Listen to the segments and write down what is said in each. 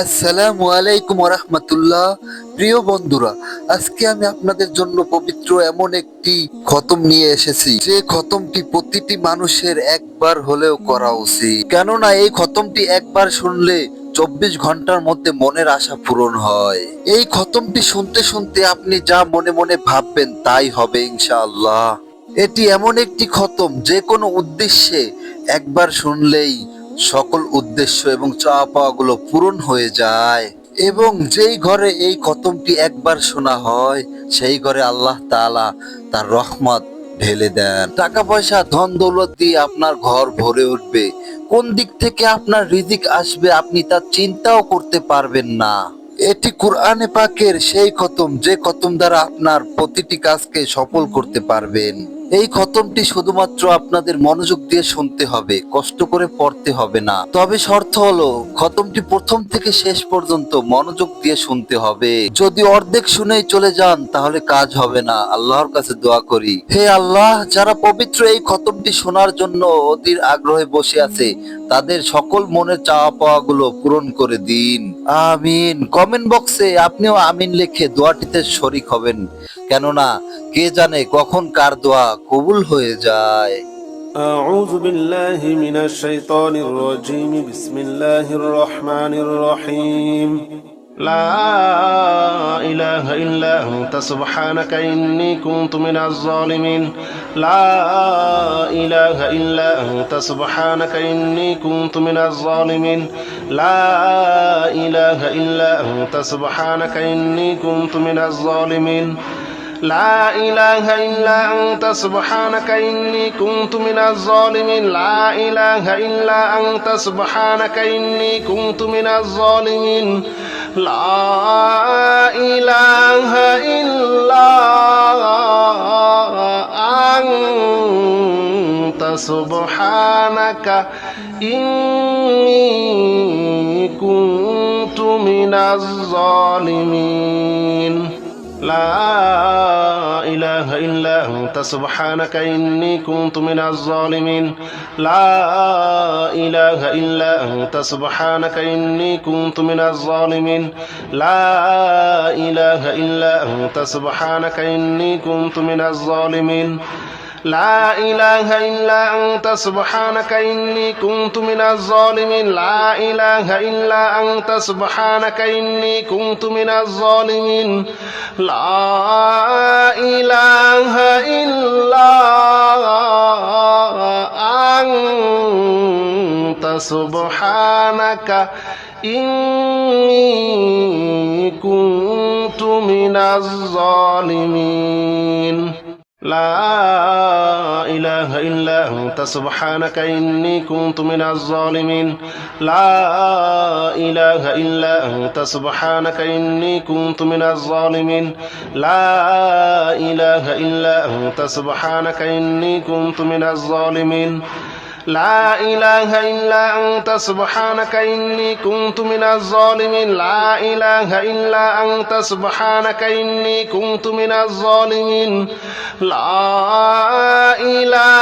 আসসালামু আলাইকুম রাহমাতুল্লাহ। প্রিয় বন্ধুরা, আজকে আমি আপনাদের জন্য পবিত্র এমন একটি খতম নিয়ে এসেছি, যে খতমটি প্রতিটি মানুষের একবার হলেও করা উচিত। কেননা এই খতমটি একবার শুনলে 24 ঘন্টার মধ্যে মনের আশা পূরণ হয়। এই খতমটি শুনতে শুনতে আপনি যা মনে মনে ভাববেন তাই হবে ইনশাআল্লাহ। এটি এমন একটি খতম, যে কোনো উদ্দেশ্যে একবার শুনলেই সকল উদ্দেশ্য এবং চাওয়া পাওয়াগুলো পূরণ হয়ে যায়। এবং যেই ঘরে এই খতমটি একবার শোনা হয়, সেই ঘরে আল্লাহ তাআলা তার রহমত ঢেলে দেন। টাকা পয়সা ধন দৌলত দিয়ে আপনার ঘর ভরে উঠবে। কোন দিক থেকে আপনার রিজিক আসবে আপনি তা চিন্তাও করতে পারবেন না। এটি কুরআনে পাকের সেই খতম, যে খতম দ্বারা আপনার প্রতিটি কাজকে সফল করতে পারবেন। এই খতমটি শুধুমাত্র আপনাদের মনোযোগ দিয়ে শুনতে হবে, কষ্ট করে পড়তে হবে না। তবে শর্ত হলো, খতমটি প্রথম থেকে শেষ পর্যন্ত মনোযোগ দিয়ে শুনতে হবে। যদি অর্ধেক শুনেই চলে যান তাহলে কাজ হবে না। আল্লাহর কাছে দোয়া করি, হে আল্লাহ, যারা পবিত্র এই খতমটি শোনার জন্য অধীর আগ্রহে বসে আছে, তাদের সকল মনের চাওয়া পাওয়া গুলো পূরণ করে দিন। আমিন। কমেন্ট বক্সে আপনিও আমিন লিখে দোয়াটিতে শরীক হবেন, কেননা কে জানে কখন কার দোয়া কবুল হয়ে যায়। أعوذ بالله من الشيطان الرجيم بسم الله الرحمن الرحيم لا إله إلا أنت سبحانك إني كنت من الظالمين لا إله إلا أنت سبحانك إني كنت من الظالمين لا إله إلا أنت سبحانك إني كنت من الظالمين لا إله إلا أنت سبحانك إني كنت من الظالمين لا إله إلا أنت سبحانك إني كنت من الظالمين لا إله إلا أنت سبحانك إني كنت من الظالمين لا إله إلا أنت سبحانك إني كنت من الظالمين لا إله إلا أنت سبحانك إني كنت من الظالمين لا إله إلا أنت سبحانك إني كنت من الظالمين لا إله إلا أنت سبحانك إني كنت من الظالمين لا إله إلا أنت سبحانك إني كنت من الظالمين لا إله إلا أنت سبحانك إني كنت من الظالمين لا إله إلا أنت سبحانك إني كنت من الظالمين لا إله إلا أنت سبحانك إني كنت من الظالمين لا إله إلا أنت سبحانك إني كنت من الظالمين لا إله إلا أنت سبحانك إني كنت من الظالمين لا إله إلا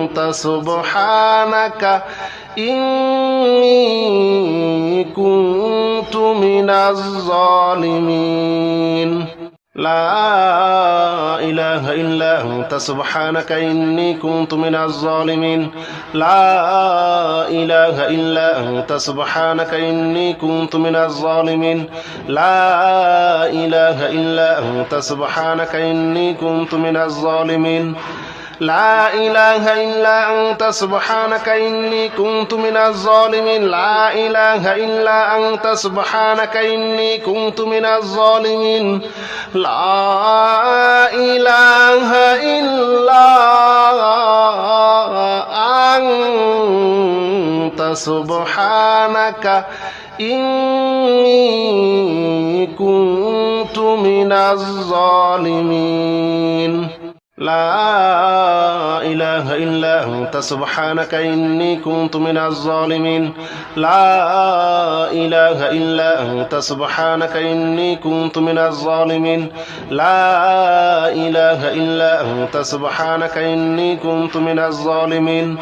أنت سبحانك إني كنت من الظالمين لا إله إلا أنت سبحانك إني كنت من الظالمين لا إله إلا أنت سبحانك إني كنت من الظالمين لا إله إلا أنت سبحانك إني كنت من الظالمين لا إله إلا أنت سبحانك إني كنت من الظالمين لا إله إلا أنت سبحانك إني كنت من الظالمين لا إله إلا أنت سبحانك إني كنت من الظالمين لا إله إلا أنت سبحانك إني كنت من الظالمين لا إله إلا أنت سبحانك إني كنت من الظالمين لا إله إلا أنت سبحانك إني كنت من الظالمين لا إله إلا أنت سبحانك إني كنت من الظالمين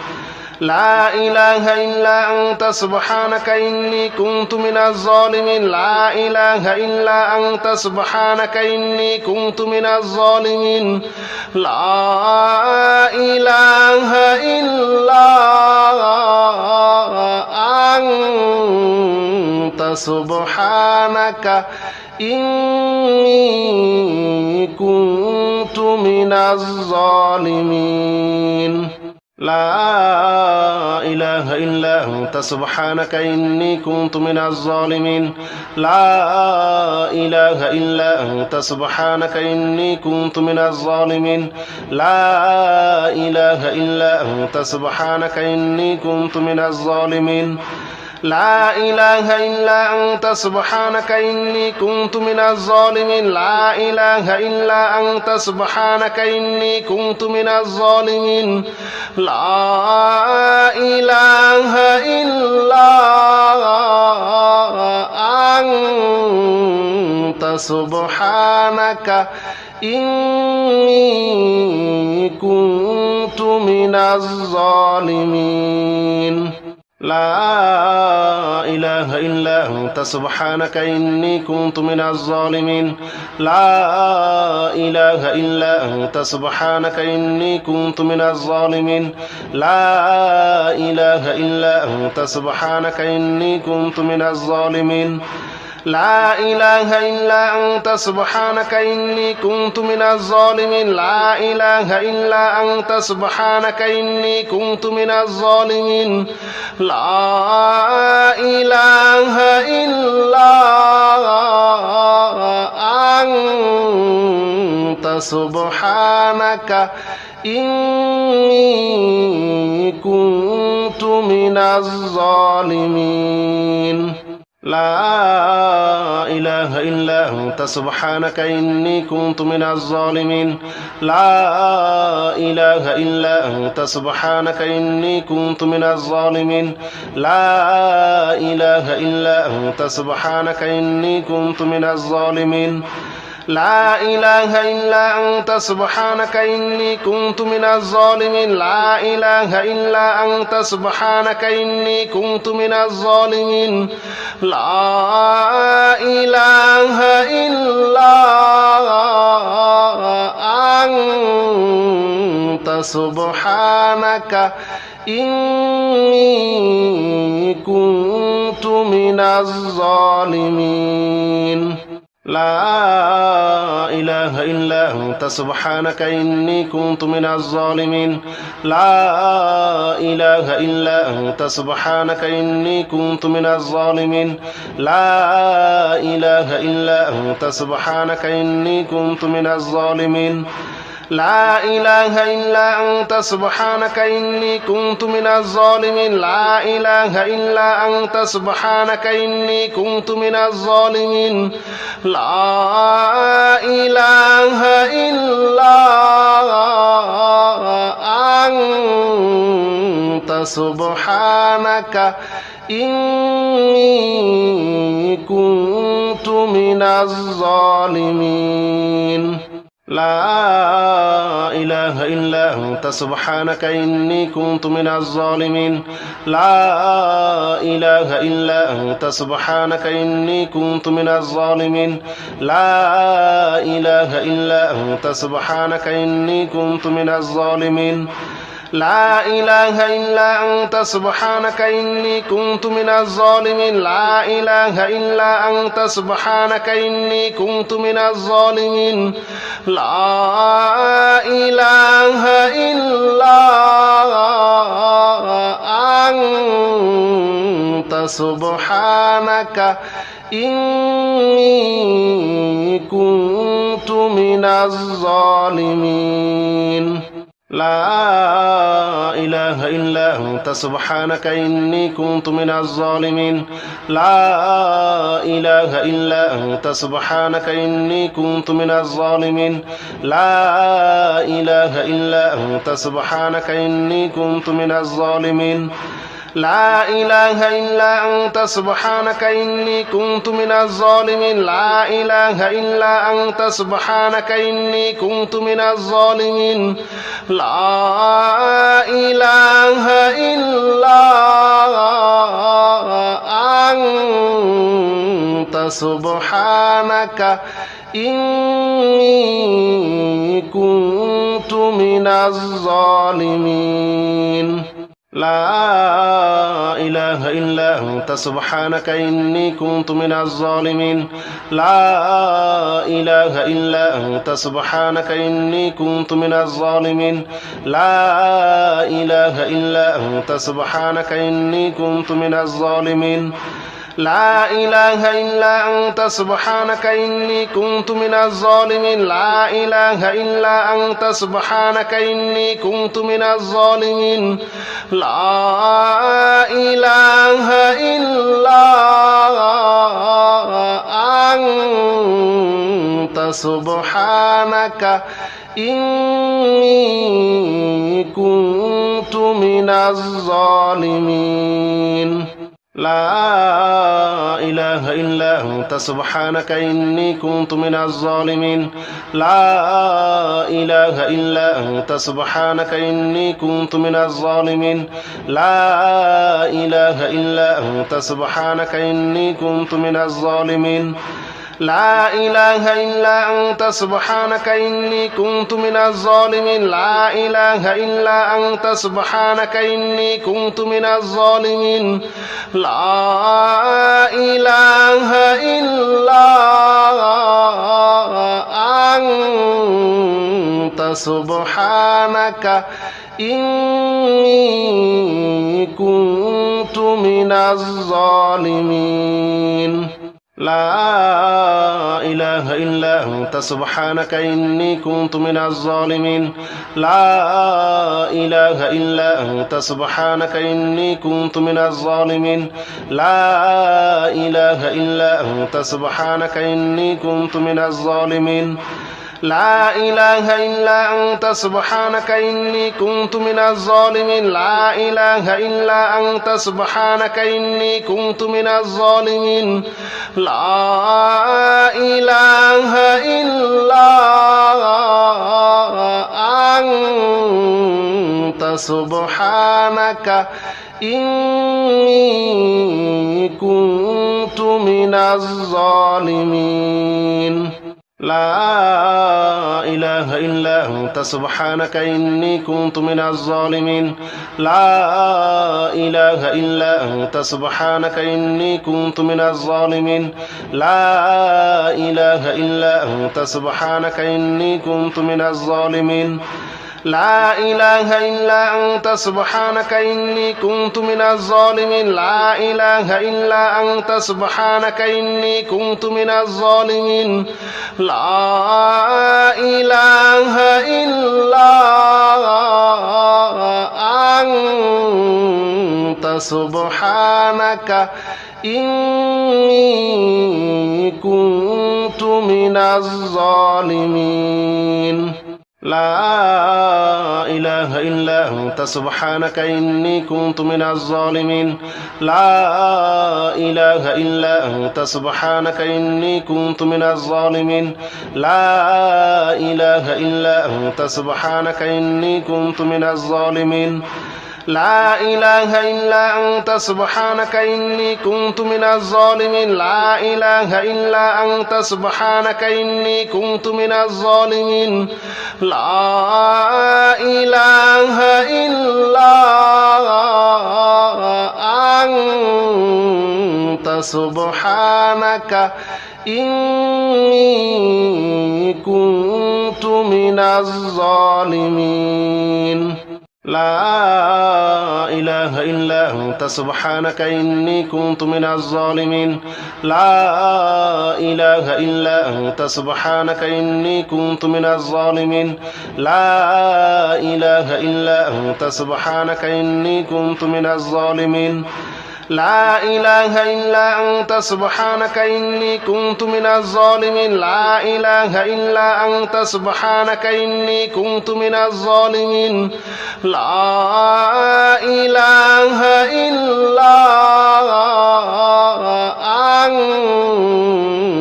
لا إله إلا أنت سبحانك إني كنت من الظالمين لا إله إلا أنت سبحانك إني كنت من الظالمين لا إله إلا أنت سبحانك إني كنت من الظالمين لا إله إلا أنت سبحانك إني كنت من الظالمين لا إله إلا أنت سبحانك إني كنت من الظالمين لا إله إلا أنت سبحانك إني كنت من الظالمين لا إله إلا أنت سبحانك إني كنت من الظالمين لا إله إلا أنت سبحانك إني كنت من الظالمين لا إله إلا أنت سبحانك إني كنت من الظالمين لا إله إلا أنت سبحانك إني كنت من الظالمين لا إله إلا أنت سبحانك إني كنت من الظالمين لا إله إلا أنت سبحانك إني كنت من الظالمين لا إله إلا أنت سبحانك إني كنت من الظالمين لا إله إلا أنت سبحانك إني كنت من الظالمين لا إله إلا أنت سبحانك إني كنت من الظالمين لا إله إلا أنت سبحانك إني كنت من الظالمين لا إله إلا أنت سبحانك إني كنت من الظالمين لا إله إلا أنت سبحانك إني كنت من الظالمين لا إله إلا أنت سبحانك إني كنت من الظالمين لا إله إلا أنت سبحانك إني كنت من الظالمين لا إله إلا أنت سبحانك إني كنت من الظالمين لا إله إلا أنت سبحانك إني كنت من الظالمين لا إله إلا أنت سبحانك إني كنت من الظالمين لا إله إلا أنت سبحانك إني كنت من الظالمين لا إله إلا أنت سبحانك إني كنت من الظالمين لا إله إلا أنت سبحانك إني كنت من الظالمين لا إله إلا أنت سبحانك إني كنت من الظالمين لا إله إلا أنت سبحانك إني كنت من الظالمين لا إله إلا أنت سبحانك إني كنت من الظالمين لا إله إلا أنت سبحانك إني كنت من الظالمين لا إله إلا أنت سبحانك إني كنت من الظالمين لا إله إلا أنت سبحانك إني كنت من الظالمين لا إله إلا أنت سبحانك إني كنت من الظالمين لا إله إلا أنت سبحانك إني كنت من الظالمين لا إله إلا أنت سبحانك إني كنت من الظالمين لا إله إلا أنت سبحانك إني كنت من الظالمين لا إله إلا أنت سبحانك إني كنت من الظالمين لا إله إلا أنت سبحانك إني كنت من الظالمين لا إله إلا أنت سبحانك إني كنت من الظالمين لا إله إلا أنت سبحانك إني كنت من الظالمين لا إله إلا أنت سبحانك إني كنت من الظالمين لا إله إلا أنت سبحانك إني كنت من الظالمين لا إله إلا أنت سبحانك إني كنت من الظالمين لا إله إلا أنت سبحانك إني كنت من الظالمين لا إله إلا أنت سبحانك إني كنت من الظالمين لا إله إلا أنت سبحانك إني كنت من الظالمين لا إله إلا أنت سبحانك إني كنت من الظالمين لا إله إلا أنت سبحانك إني كنت من الظالمين لا إله إلا أنت سبحانك إني كنت من الظالمين لا إله إلا أنت سبحانك إني كنت من الظالمين لا إله إلا أنت سبحانك إني كنت من الظالمين لا إله إلا أنت سبحانك إني كنت من الظالمين لا إله إلا أنت سبحانك إني كنت من الظالمين لا إله إلا أنت سبحانك إني كنت من الظالمين لا إله إلا أنت سبحانك إني كنت من الظالمين لا إله إلا أنت سبحانك إني كنت من الظالمين لا إله إلا أنت سبحانك إني كنت من الظالمين لا إله إلا أنت سبحانك إني كنت من الظالمين لا إله إلا أنت سبحانك إني كنت من الظالمين لا إله إلا أنت سبحانك إني كنت من الظالمين لا إله إلا أنت سبحانك إني كنت من الظالمين لا إله إلا أنت سبحانك إني كنت من الظالمين لا إله إلا أنت سبحانك إني كنت من الظالمين لا إله إلا أنت سبحانك إني كنت من الظالمين لا إله إلا أنت سبحانك إني كنت من الظالمين لا إله إلا أنت سبحانك إني كنت من الظالمين لا إله إلا أنت سبحانك إني كنت من الظالمين لا إله إلا أنت سبحانك إني كنت من الظالمين لا إله إلا أنت سبحانك إني كنت من الظالمين لا إله إلا أنت سبحانك إني كنت من الظالمين لا إله إلا أنت سبحانك إني كنت من الظالمين لا إله إلا أنت سبحانك إني كنت من الظالمين لا إله إلا أنت سبحانك إني كنت من الظالمين لا إله إلا أنت سبحانك إني كنت من الظالمين لا إله إلا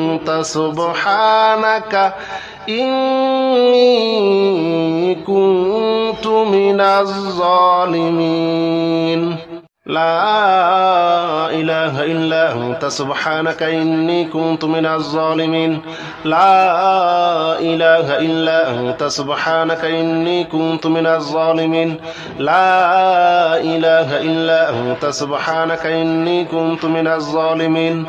أنت سبحانك إني كنت من الظالمين لا إله إلا أنت سبحانك إني كنت من الظالمين لا إله إلا أنت سبحانك إني كنت من الظالمين لا إله إلا أنت سبحانك إني كنت من الظالمين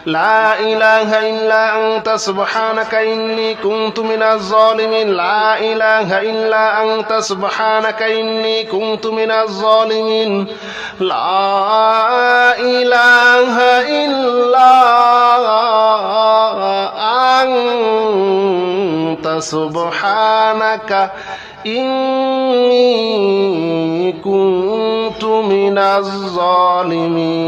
لا إله إلا أنت سبحانك إني كنت من الظالمين لا إله إلا أنت سبحانك إني كنت من الظالمين لا إله إلا أنت سبحانك إني كنت من الظالمين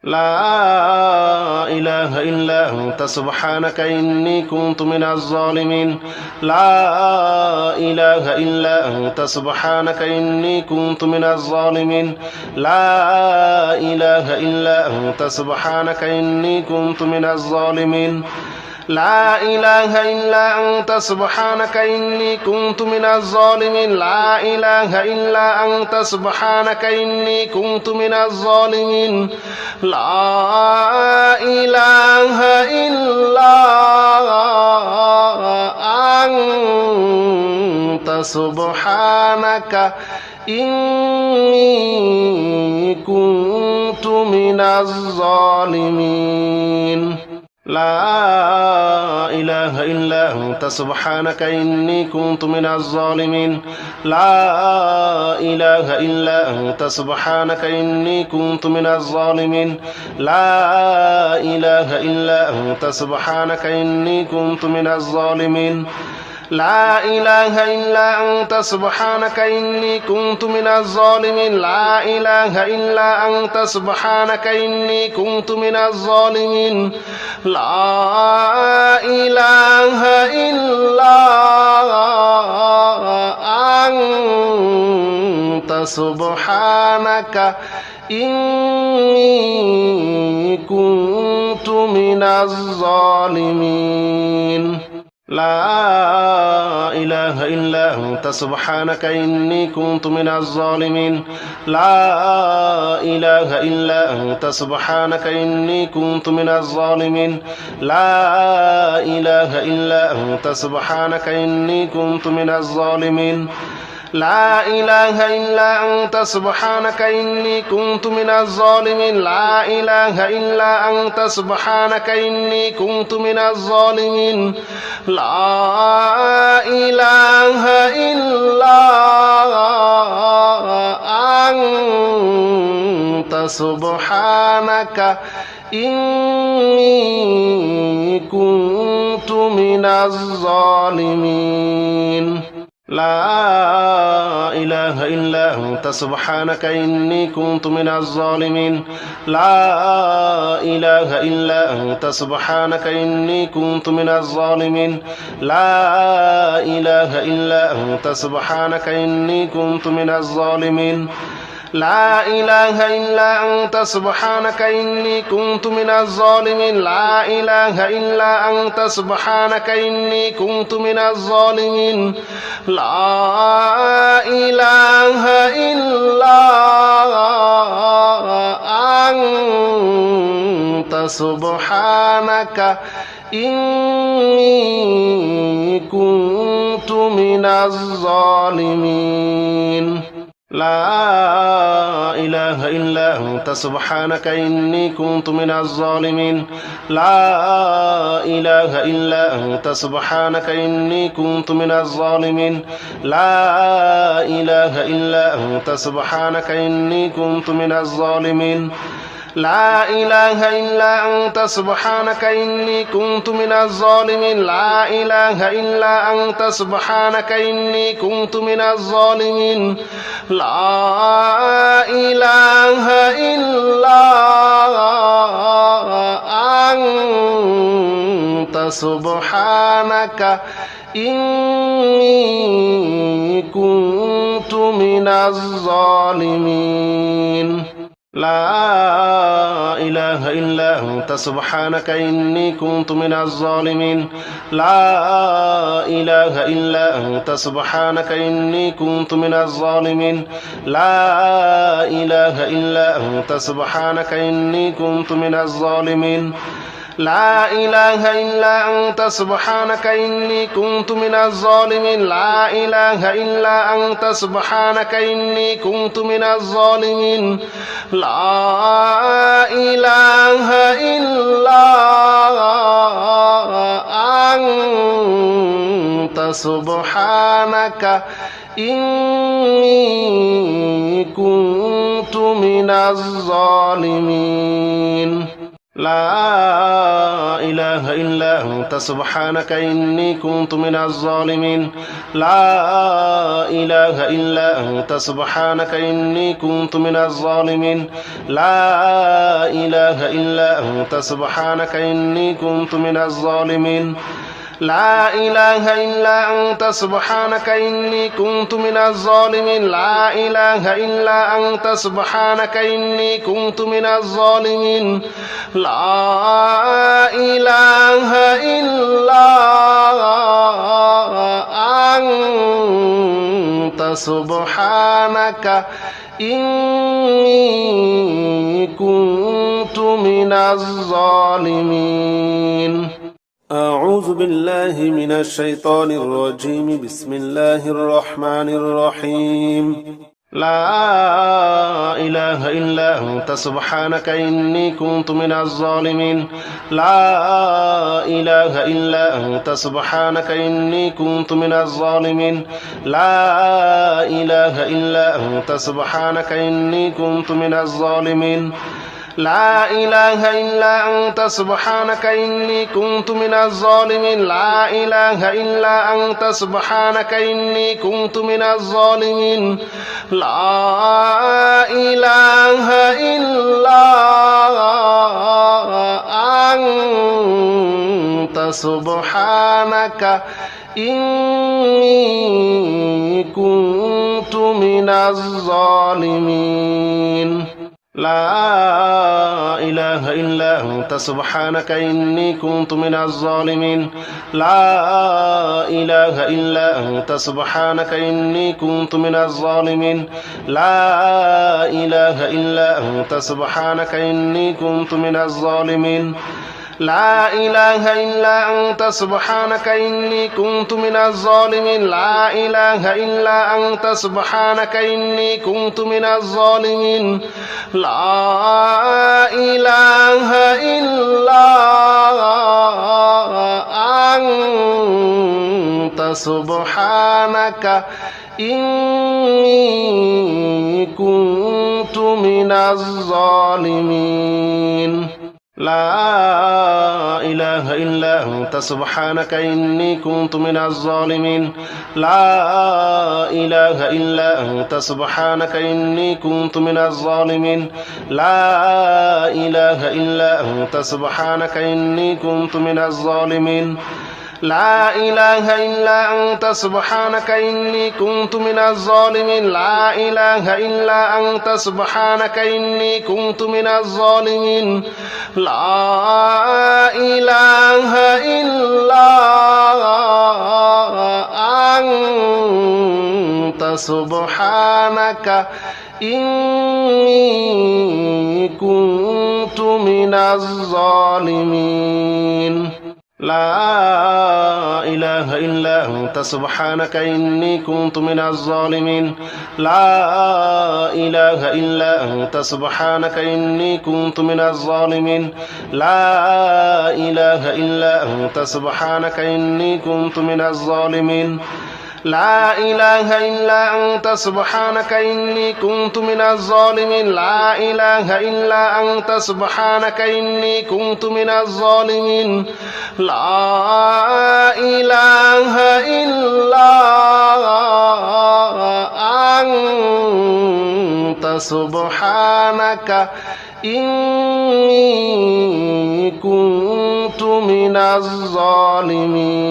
لا إله إلا أنت سبحانك إني كنت من الظالمين لا إله إلا أنت سبحانك إني كنت من الظالمين لا إله إلا أنت سبحانك إني كنت من الظالمين لا إله إلا أنت سبحانك إني كنت من الظالمين لا إله إلا أنت سبحانك إني كنت من الظالمين لا إله إلا أنت سبحانك إني كنت من الظالمين لا إله إلا أنت سبحانك إني كنت من الظالمين لا إله إلا أنت سبحانك إني كنت من الظالمين لا إله إلا أنت سبحانك إني كنت من الظالمين لا إله إلا أنت سبحانك إني كنت من الظالمين لا إله إلا أنت سبحانك إني كنت من الظالمين لا إله إلا أنت سبحانك إني كنت من الظالمين لا إله إلا أنت سبحانك إني كنت من الظالمين لا إله إلا أنت سبحانك إني كنت من الظالمين لا إله إلا أنت سبحانك إني كنت من الظالمين لا إله إلا أنت سبحانك إني كنت من الظالمين لا إله إلا أنت سبحانك إني كنت من الظالمين لا إله إلا أنت سبحانك إني كنت من الظالمين لا إله إلا أنت سبحانك إني كنت من الظالمين لا إله إلا أنت سبحانك إني كنت من الظالمين لا إله إلا أنت سبحانك إني كنت من الظالمين لا إله إلا أنت سبحانك إني كنت من الظالمين لا إله إلا أنت سبحانك إني كنت من الظالمين لا إله إلا أنت سبحانك إني كنت من الظالمين لا إله إلا أنت سبحانك إني كنت من الظالمين لا إله إلا أنت سبحانك إني كنت من الظالمين لا إله إلا أنت سبحانك إني كنت من الظالمين لا إله إلا أنت سبحانك إني كنت من الظالمين لا إله إلا أنت سبحانك إني كنت من الظالمين لا إله إلا أنت سبحانك إني كنت من الظالمين لا إله إلا أنت سبحانك إني كنت من الظالمين لا إله إلا أنت سبحانك إني كنت من الظالمين لا إله إلا أنت سبحانك إني كنت من الظالمين لا إله إلا أنت سبحانك إني كنت من الظالمين لا إله إلا أنت سبحانك إني كنت من الظالمين لا إله إلا أنت سبحانك إني كنت من الظالمين لا إله إلا أنت سبحانك إني كنت من الظالمين لا إله إلا أنت سبحانك إني كنت من الظالمين لا إله إلا أنت سبحانك إني كنت من الظالمين لا إله إلا أنت سبحانك إني كنت من الظالمين لا إله إلا أنت سبحانك إني كنت من الظالمين لا إله إلا أنت سبحانك إني كنت من الظالمين أعوذ بالله من الشيطان الرجيم بسم الله الرحمن الرحيم لا إله إلا أنت سبحانك إني كنت من الظالمين لا إله إلا أنت سبحانك إني كنت من الظالمين لا إله إلا أنت سبحانك إني كنت من الظالمين لا إله إلا أنت سبحانك إني كنت من الظالمين لا إله إلا أنت سبحانك إني كنت من الظالمين لا إله إلا أنت سبحانك إني كنت من الظالمين لا إله إلا أنت سبحانك إني كنت من الظالمين لا إله إلا أنت سبحانك إني كنت من الظالمين لا إله إلا أنت سبحانك إني كنت من الظالمين لا إله إلا أنت سبحانك إني كنت من الظالمين لا إله إلا أنت سبحانك إني كنت من الظالمين لا إله إلا أنت سبحانك إني كنت من الظالمين لا إله إلا أنت سبحانك إني كنت من الظالمين لا إله إلا أنت سبحانك إني كنت من الظالمين لا إله إلا أنت سبحانك إني كنت من الظالمين لا إله إلا أنت سبحانك إني كنت من الظالمين لا إله إلا أنت سبحانك إني كنت من الظالمين لا إله إلا أنت سبحانك إني كنت من الظالمين لا إله إلا أنت سبحانك إني كنت من الظالمين لا إله إلا أنت سبحانك إني كنت من الظالمين لا إله إلا أنت سبحانك إني كنت من الظالمين لا إله إلا أنت سبحانك إني كنت من الظالمين لا إله إلا أنت سبحانك إني كنت من الظالمين لا إله إلا أنت سبحانك إني كنت من الظالمين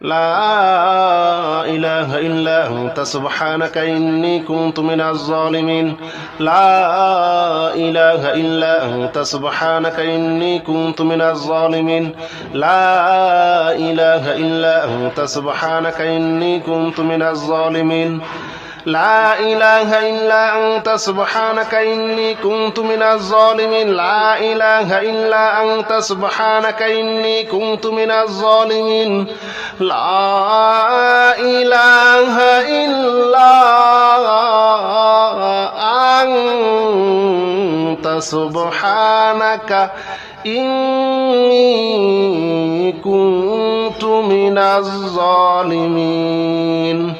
لا إله إلا أنت سبحانك إني كنت من الظالمين لا إله إلا أنت سبحانك إني كنت من الظالمين لا إله إلا أنت سبحانك إني كنت من الظالمين لا إله إلا أنت سبحانك إني كنت من الظالمين لا إله إلا أنت سبحانك إني كنت من الظالمين لا إله إلا أنت سبحانك إني كنت من الظالمين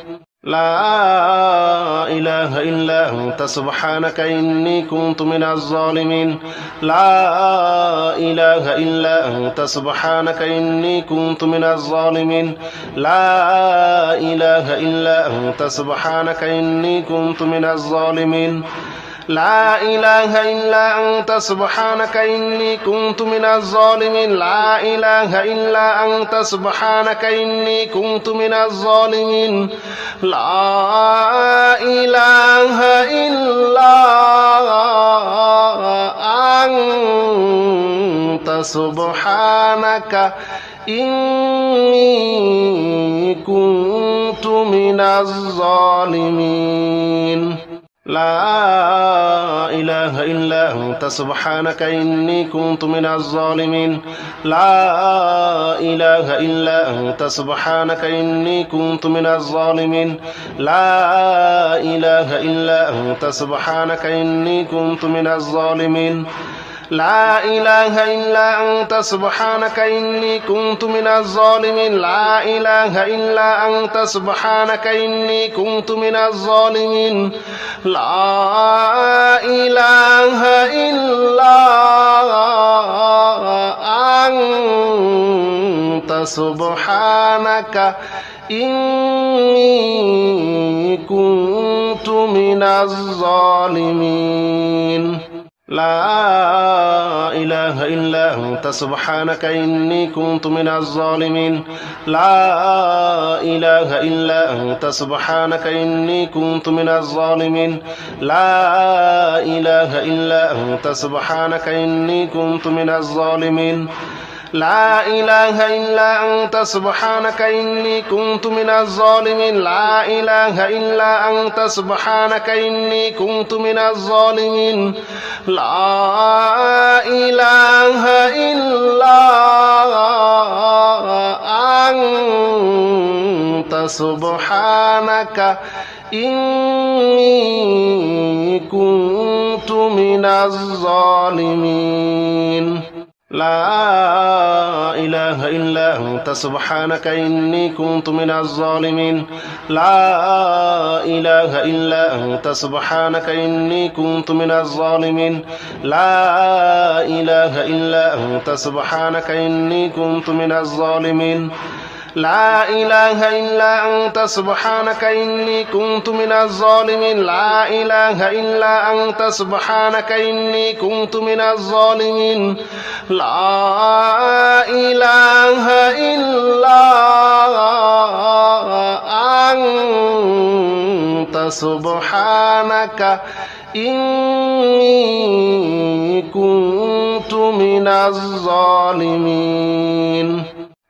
لا إله إلا أنت سبحانك إني كنت من الظالمين لا إله إلا أنت سبحانك إني كنت من الظالمين لا إله إلا أنت سبحانك إني كنت من الظالمين لا إله إلا أنت سبحانك إني كنت من الظالمين لا إله إلا أنت سبحانك إني كنت من الظالمين لا إله إلا أنت سبحانك إني كنت من الظالمين لا إله إلا أنت سبحانك إني كنت من الظالمين لا إله إلا أنت سبحانك إني كنت من الظالمين لا إله إلا أنت سبحانك إني كنت من الظالمين لا إله إلا أنت سبحانك إني كنت من الظالمين لا إله إلا أنت سبحانك إني كنت من الظالمين لا إله إلا أنت سبحانك إني كنت من الظالمين لا إله إلا أنت سبحانك إني كنت من الظالمين لا إله إلا أنت سبحانك إني كنت من الظالمين لا إله إلا أنت سبحانك إني كنت من الظالمين لا إله إلا أنت سبحانك إني كنت من الظالمين لا إله إلا أنت سبحانك إني كنت من الظالمين لا إله إلا أنت سبحانك إني كنت من الظالمين لا إله إلا أنت سبحانك إني كنت من الظالمين لا إله إلا أنت سبحانك إني كنت من الظالمين لا إله إلا أنت سبحانك إني كنت من الظالمين لا إله إلا أنت سبحانك إني كنت من الظالمين لا إله إلا أنت سبحانك إني كنت من الظالمين لا إله إلا أنت سبحانك إني كنت من الظالمين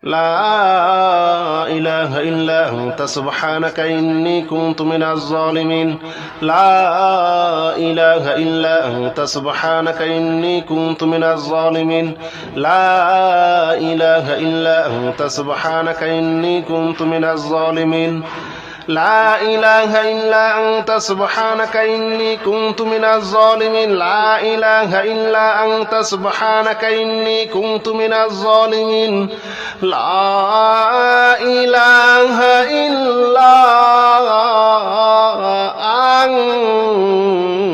لا إله إلا أنت سبحانك إني كنت من الظالمين لا إله إلا أنت سبحانك إني كنت من الظالمين لا إله إلا أنت سبحانك إني كنت من الظالمين لا إله إلا أنت سبحانك إني كنت من الظالمين لا إله إلا أنت سبحانك إني كنت من الظالمين لا إله إلا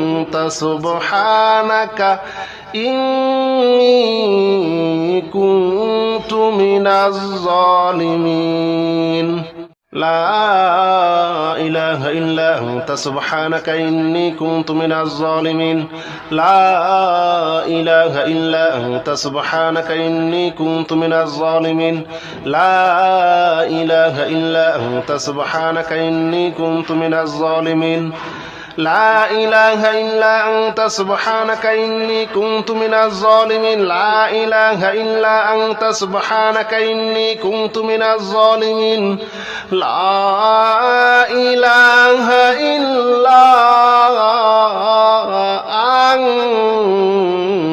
أنت سبحانك إني كنت من الظالمين لا إله إلا أنت سبحانك إني كنت من الظالمين لا إله إلا أنت سبحانك إني كنت من الظالمين لا إله إلا أنت سبحانك إني كنت من الظالمين لا إله إلا أنت سبحانك إني كنت من الظالمين لا إله إلا أنت سبحانك إني كنت من الظالمين لا إله إلا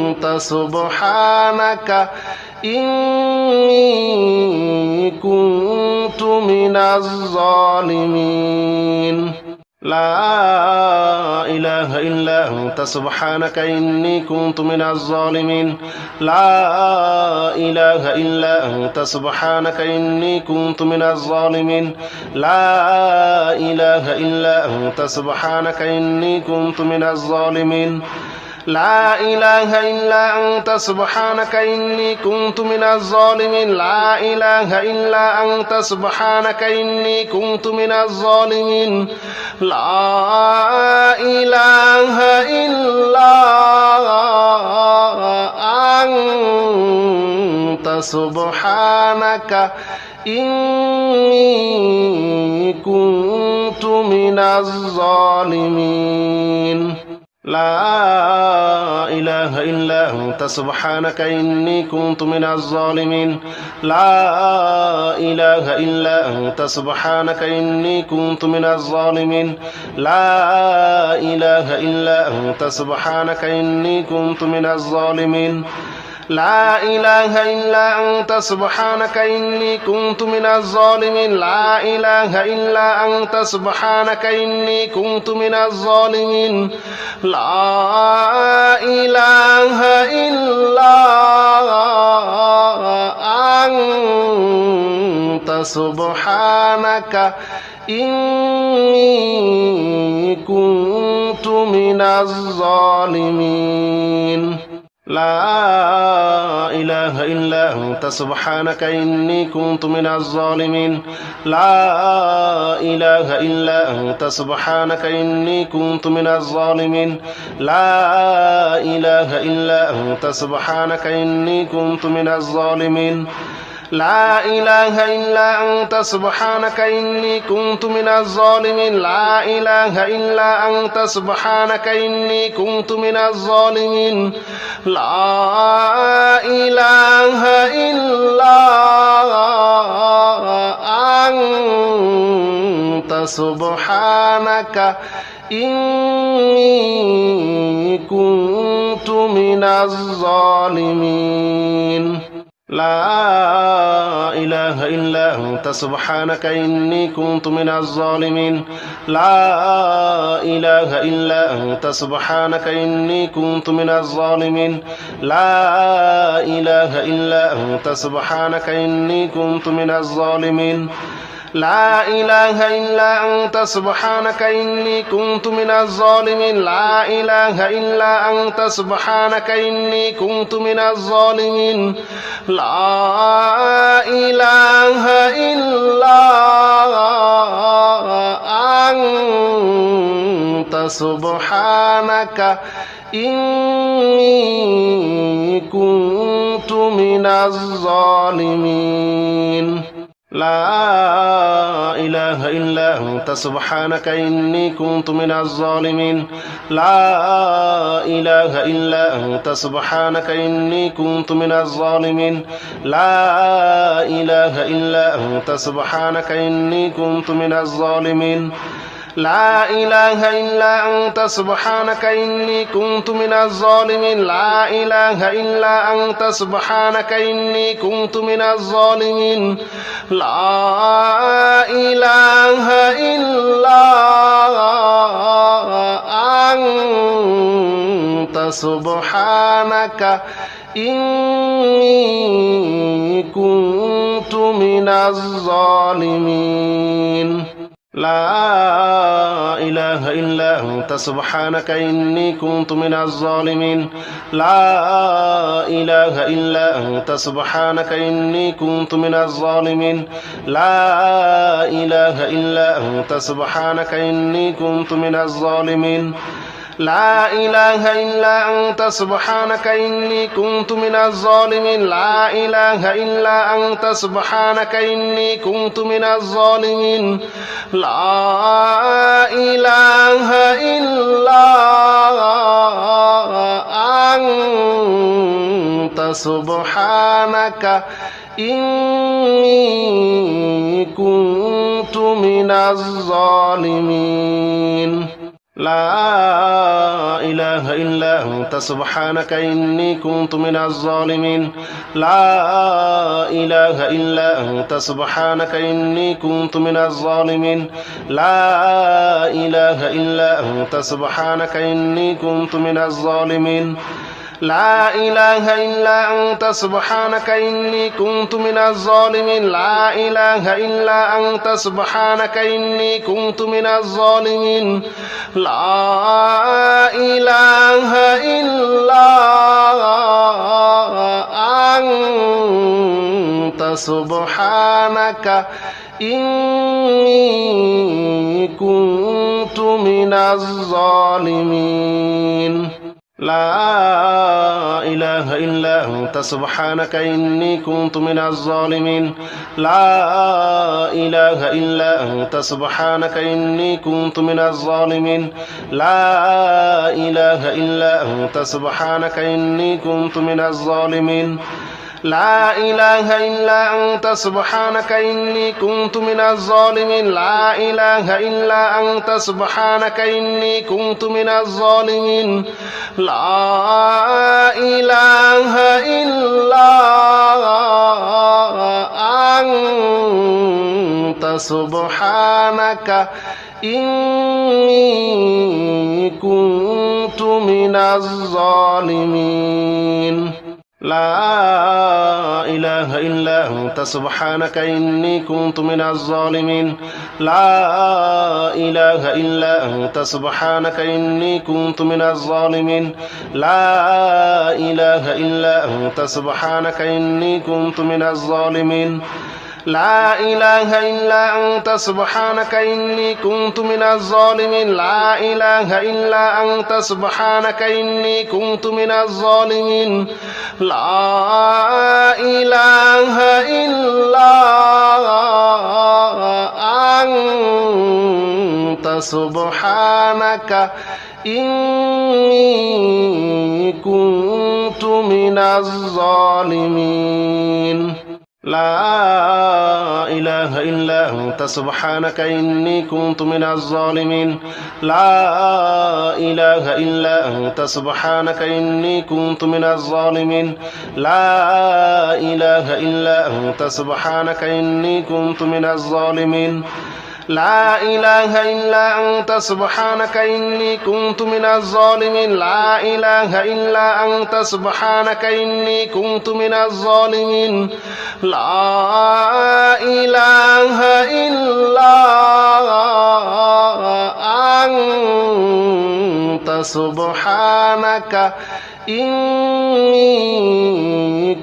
أنت سبحانك إني كنت من الظالمين لا إله إلا أنت سبحانك إني كنت من الظالمين لا إله إلا أنت سبحانك إني كنت من الظالمين لا إله إلا أنت سبحانك إني كنت من الظالمين لا إله إلا أنت سبحانك إني كنت من الظالمين لا إله إلا أنت سبحانك إني كنت من الظالمين لا إله إلا أنت سبحانك إني كنت من الظالمين لا إله إلا أنت سبحانك إني كنت من الظالمين لا إله إلا أنت سبحانك إني كنت من الظالمين لا إله إلا أنت سبحانك إني كنت من الظالمين لا إله إلا أنت سبحانك إني كنت من الظالمين لا إله إلا أنت سبحانك إني كنت من الظالمين لا إله إلا أنت سبحانك إني كنت من الظالمين لا إله إلا أنت سبحانك إني كنت من الظالمين لا إله إلا أنت سبحانك إني كنت من الظالمين لا إله إلا أنت سبحانك إني كنت من الظالمين لا إله إلا أنت سبحانك إني كنت من الظالمين لا إله إلا أنت سبحانك إني كنت من الظالمين لا إله إلا أنت سبحانك إني كنت من الظالمين لا إله إلا أنت سبحانك إني كنت من الظالمين لا إله إلا أنت سبحانك إني كنت من الظالمين لا إله إلا أنت سبحانك إني كنت من الظالمين لا إله إلا أنت سبحانك إني كنت من الظالمين لا إله إلا أنت سبحانك إني كنت من الظالمين لا إله إلا أنت سبحانك إني كنت من الظالمين لا إله إلا أنت سبحانك إني كنت من الظالمين لا إله إلا أنت سبحانك إني كنت من الظالمين لا إله إلا أنت سبحانك إني كنت من الظالمين لا إله إلا أنت سبحانك إني كنت من الظالمين لا إله إلا أنت سبحانك إني كنت من الظالمين لا إله إلا أنت سبحانك إني كنت من الظالمين لا إله إلا أنت سبحانك إني كنت من الظالمين لا إله إلا أنت سبحانك إني كنت من الظالمين لا إله إلا أنت سبحانك إني كنت من الظالمين لا إله إلا أنت سبحانك إني كنت من الظالمين لا إله إلا أنت سبحانك إني كنت من الظالمين لا إله إلا أنت سبحانك إني كنت من الظالمين لا إله إلا أنت سبحانك إني كنت من الظالمين لا إله إلا أنت سبحانك إني كنت من الظالمين لا إله إلا أنت سبحانك إني كنت من الظالمين لا إله إلا أنت سبحانك إني كنت من الظالمين لا إله إلا أنت سبحانك إني كنت من الظالمين لا إله إلا أنت سبحانك إني كنت من الظالمين لا إله إلا أنت سبحانك إني كنت من الظالمين لا إله إلا أنت سبحانك إني كنت من الظالمين لا إله إلا أنت سبحانك إني كنت من الظالمين لا إله إلا أنت سبحانك إني كنت من الظالمين لا إله إلا أنت سبحانك إني كنت من الظالمين لا إله إلا أنت سبحانك إني كنت من الظالمين لا إله إلا أنت سبحانك إني كنت من الظالمين لا إله إلا أنت سبحانك إني كنت من الظالمين لا إله إلا أنت سبحانك إني كنت من الظالمين لا إله إلا أنت سبحانك إني كنت من الظالمين لا إله إلا أنت سبحانك إني كنت من الظالمين لا إله إلا أنت سبحانك إني كنت من الظالمين لا إله إلا أنت سبحانك إني كنت من الظالمين لا إله إلا أنت سبحانك إني كنت من الظالمين لا إله إلا أنت سبحانك إني كنت من الظالمين لا إله إلا أنت سبحانك إني كنت من الظالمين لا إله إلا أنت سبحانك إني كنت من الظالمين لا إله إلا أنت سبحانك إني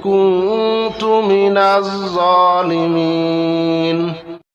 كنت من الظالمين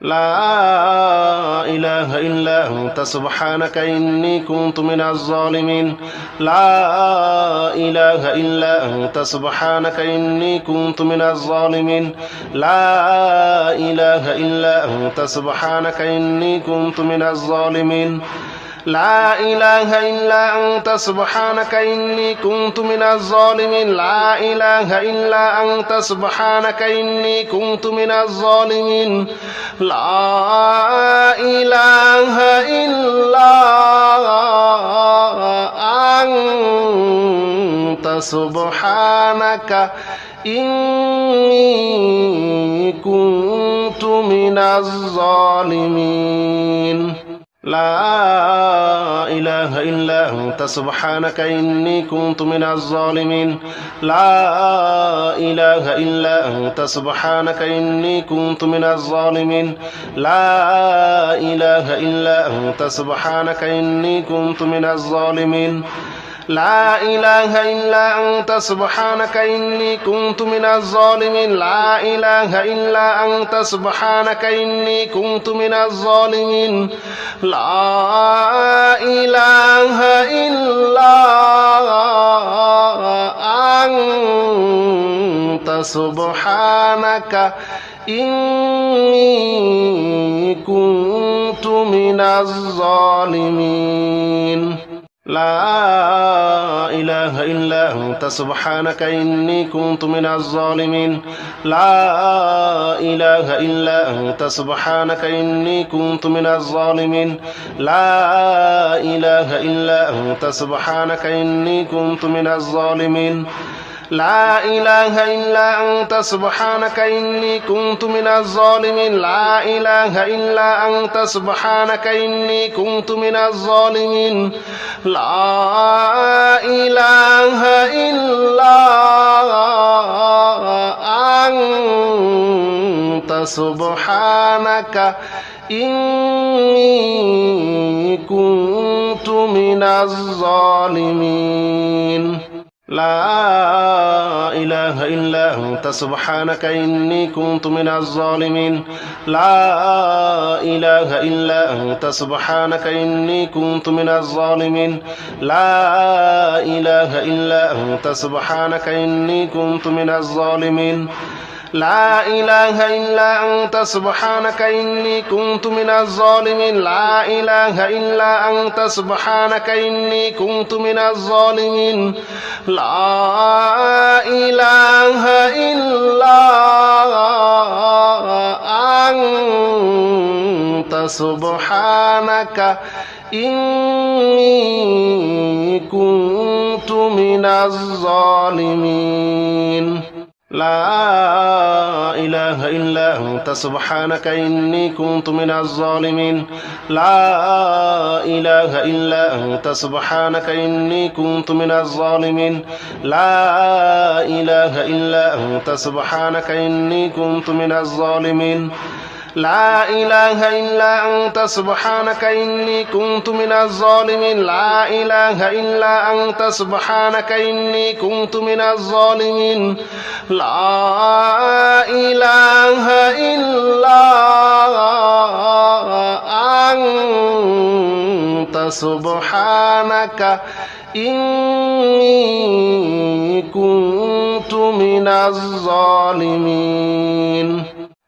لا إله إلا أنت سبحانك إني كنت من الظالمين لا إله إلا أنت سبحانك إني كنت من الظالمين لا إله إلا أنت سبحانك إني كنت من الظالمين لا إله إلا أنت سبحانك إني كنت من الظالمين لا إله إلا أنت سبحانك إني كنت من الظالمين لا إله إلا أنت سبحانك إني كنت من الظالمين لا إله إلا أنت سبحانك إني كنت من الظالمين لا إله إلا أنت سبحانك إني كنت من الظالمين لا إله إلا أنت سبحانك إني كنت من الظالمين لا إله إلا أنت سبحانك إني كنت من الظالمين لا إله إلا أنت سبحانك إني كنت من الظالمين لا إله إلا أنت سبحانك إني كنت من الظالمين لا إله إلا أنت سبحانك إني كنت من الظالمين لا إله إلا أنت سبحانك إني كنت من الظالمين لا إله إلا أنت سبحانك إني كنت من الظالمين لا إله إلا أنت سبحانك إني كنت من الظالمين لا إله إلا أنت سبحانك إني كنت من الظالمين لا إله إلا أنت سبحانك إني كنت من الظالمين لا إله إلا أنت سبحانك إني كنت من الظالمين لا إله إلا أنت سبحانك إني كنت من الظالمين لا إله إلا أنت سبحانك إني كنت من الظالمين لا إله إلا أنت سبحانك إني كنت من الظالمين لا إله إلا أنت سبحانك إني كنت من الظالمين لا إله إلا أنت سبحانك إني كنت من الظالمين لا إله إلا أنت سبحانك إني كنت من الظالمين لا إله إلا أنت سبحانك إني كنت من الظالمين لا إله إلا أنت سبحانك إني كنت من الظالمين لا إله إلا أنت سبحانك إني كنت من الظالمين لا إله إلا أنت سبحانك إني كنت من الظالمين لا إله إلا أنت سبحانك إني كنت من الظالمين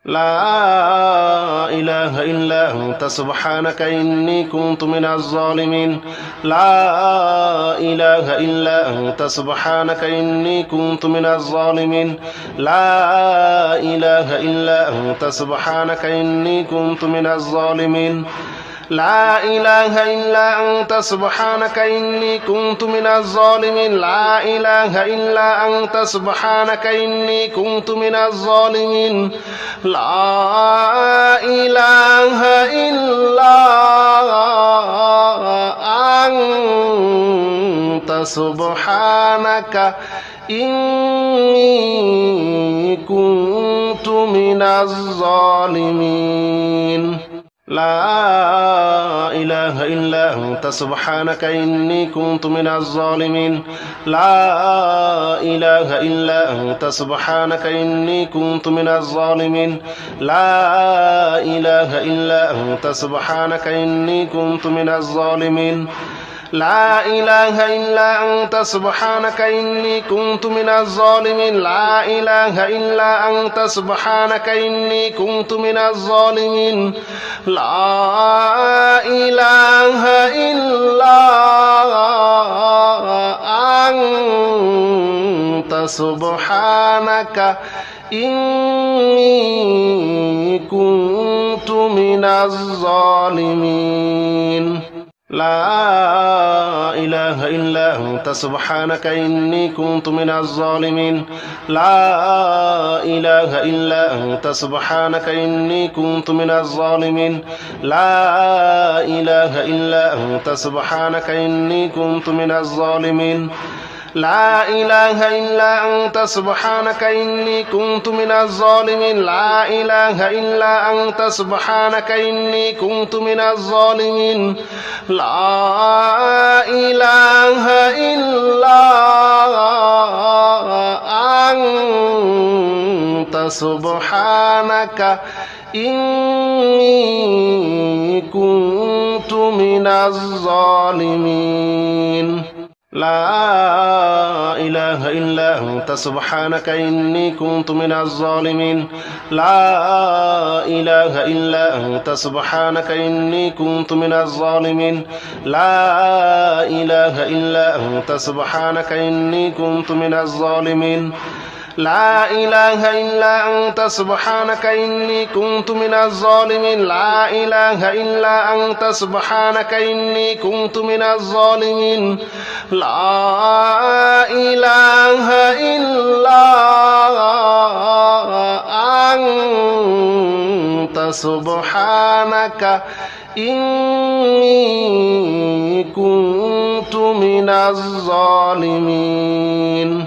لا إله إلا أنت سبحانك إني كنت من الظالمين لا إله إلا أنت سبحانك إني كنت من الظالمين لا إله إلا أنت سبحانك إني كنت من الظالمين لا إله إلا أنت سبحانك إني كنت من الظالمين لا إله إلا أنت سبحانك إني كنت من الظالمين لا إله إلا أنت سبحانك إني كنت من الظالمين لا إله إلا أنت سبحانك إني كنت من الظالمين لا إله إلا أنت سبحانك إني كنت من الظالمين لا إله إلا أنت سبحانك إني كنت من الظالمين لا إله إلا أنت سبحانك إني كنت من الظالمين لا إله إلا أنت سبحانك إني كنت من الظالمين لا إله إلا أنت سبحانك إني كنت من الظالمين لا إله إلا أنت سبحانك إني كنت من الظالمين لا إله إلا أنت سبحانك إني كنت من الظالمين لا إله إلا أنت سبحانك إني كنت من الظالمين لا إله إلا أنت سبحانك إني كنت من الظالمين لا إله إلا أنت سبحانك إني كنت من الظالمين لا إله إلا أنت سبحانك إني كنت من الظالمين لا إله إلا أنت سبحانك إني كنت من الظالمين لا إله إلا أنت سبحانك إني كنت من الظالمين لا إله إلا أنت سبحانك إني كنت من الظالمين لا إله إلا أنت سبحانك إني كنت من الظالمين لا إله إلا أنت سبحانك إني كنت من الظالمين لا إله إلا أنت سبحانك إني كنت من الظالمين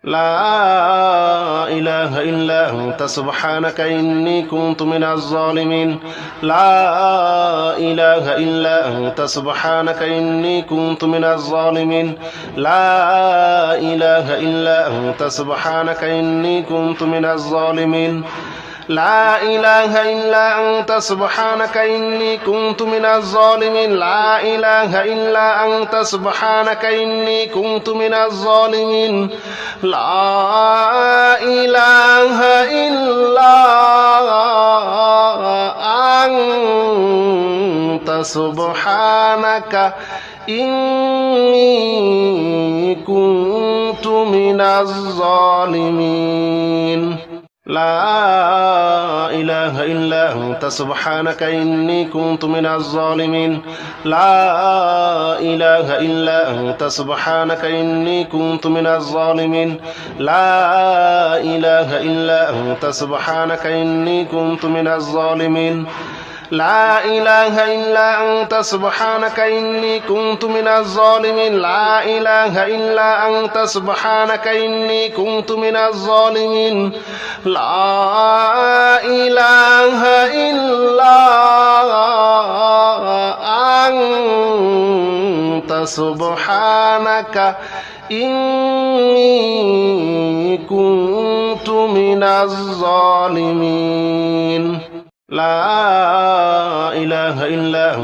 لا إله إلا أنت سبحانك إني كنت من الظالمين لا إله إلا أنت سبحانك إني كنت من الظالمين لا إله إلا أنت سبحانك إني كنت من الظالمين لا إله إلا أنت سبحانك إني كنت من الظالمين لا إله إلا أنت سبحانك إني كنت من الظالمين لا إله إلا أنت سبحانك إني كنت من الظالمين لا إله إلا أنت سبحانك إني كنت من الظالمين لا إله إلا أنت سبحانك إني كنت من الظالمين لا إله إلا أنت سبحانك إني كنت من الظالمين لا إله إلا أنت سبحانك إني كنت من الظالمين لا إله إلا أنت سبحانك إني كنت من الظالمين لا إله إلا أنت سبحانك إني كنت من الظالمين لا إله إلا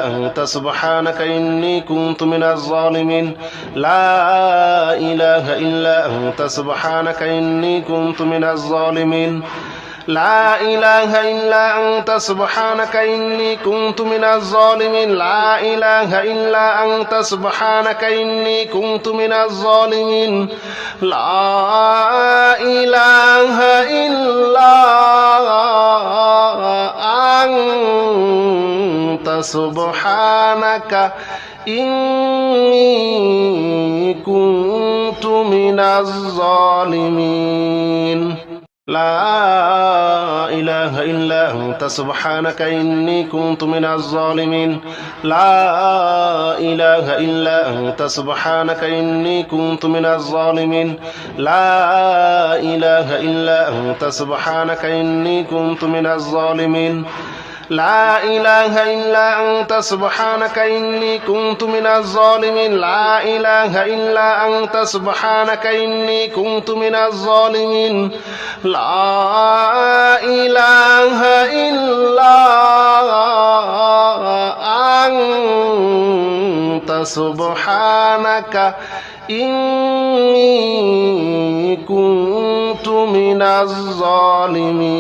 أنت سبحانك إني كنت من الظالمين لا إله إلا أنت سبحانك إني كنت من الظالمين لا إله إلا أنت سبحانك إني كنت من الظالمين لا إله إلا أنت سبحانك إني كنت من الظالمين لا إله إلا أنت سبحانك إني كنت من الظالمين لا إله إلا أنت سبحانك إني كنت من الظالمين لا إله إلا أنت سبحانك إني كنت من الظالمين لا إله إلا أنت سبحانك إني كنت من الظالمين لا إله إلا أنت سبحانك إني كنت من الظالمين لا إله إلا أنت سبحانك إني كنت من الظالمين لا إله إلا أنت سبحانك إني كنت من الظالمين لا إله إلا أنت سبحانك إني كنت من الظالمين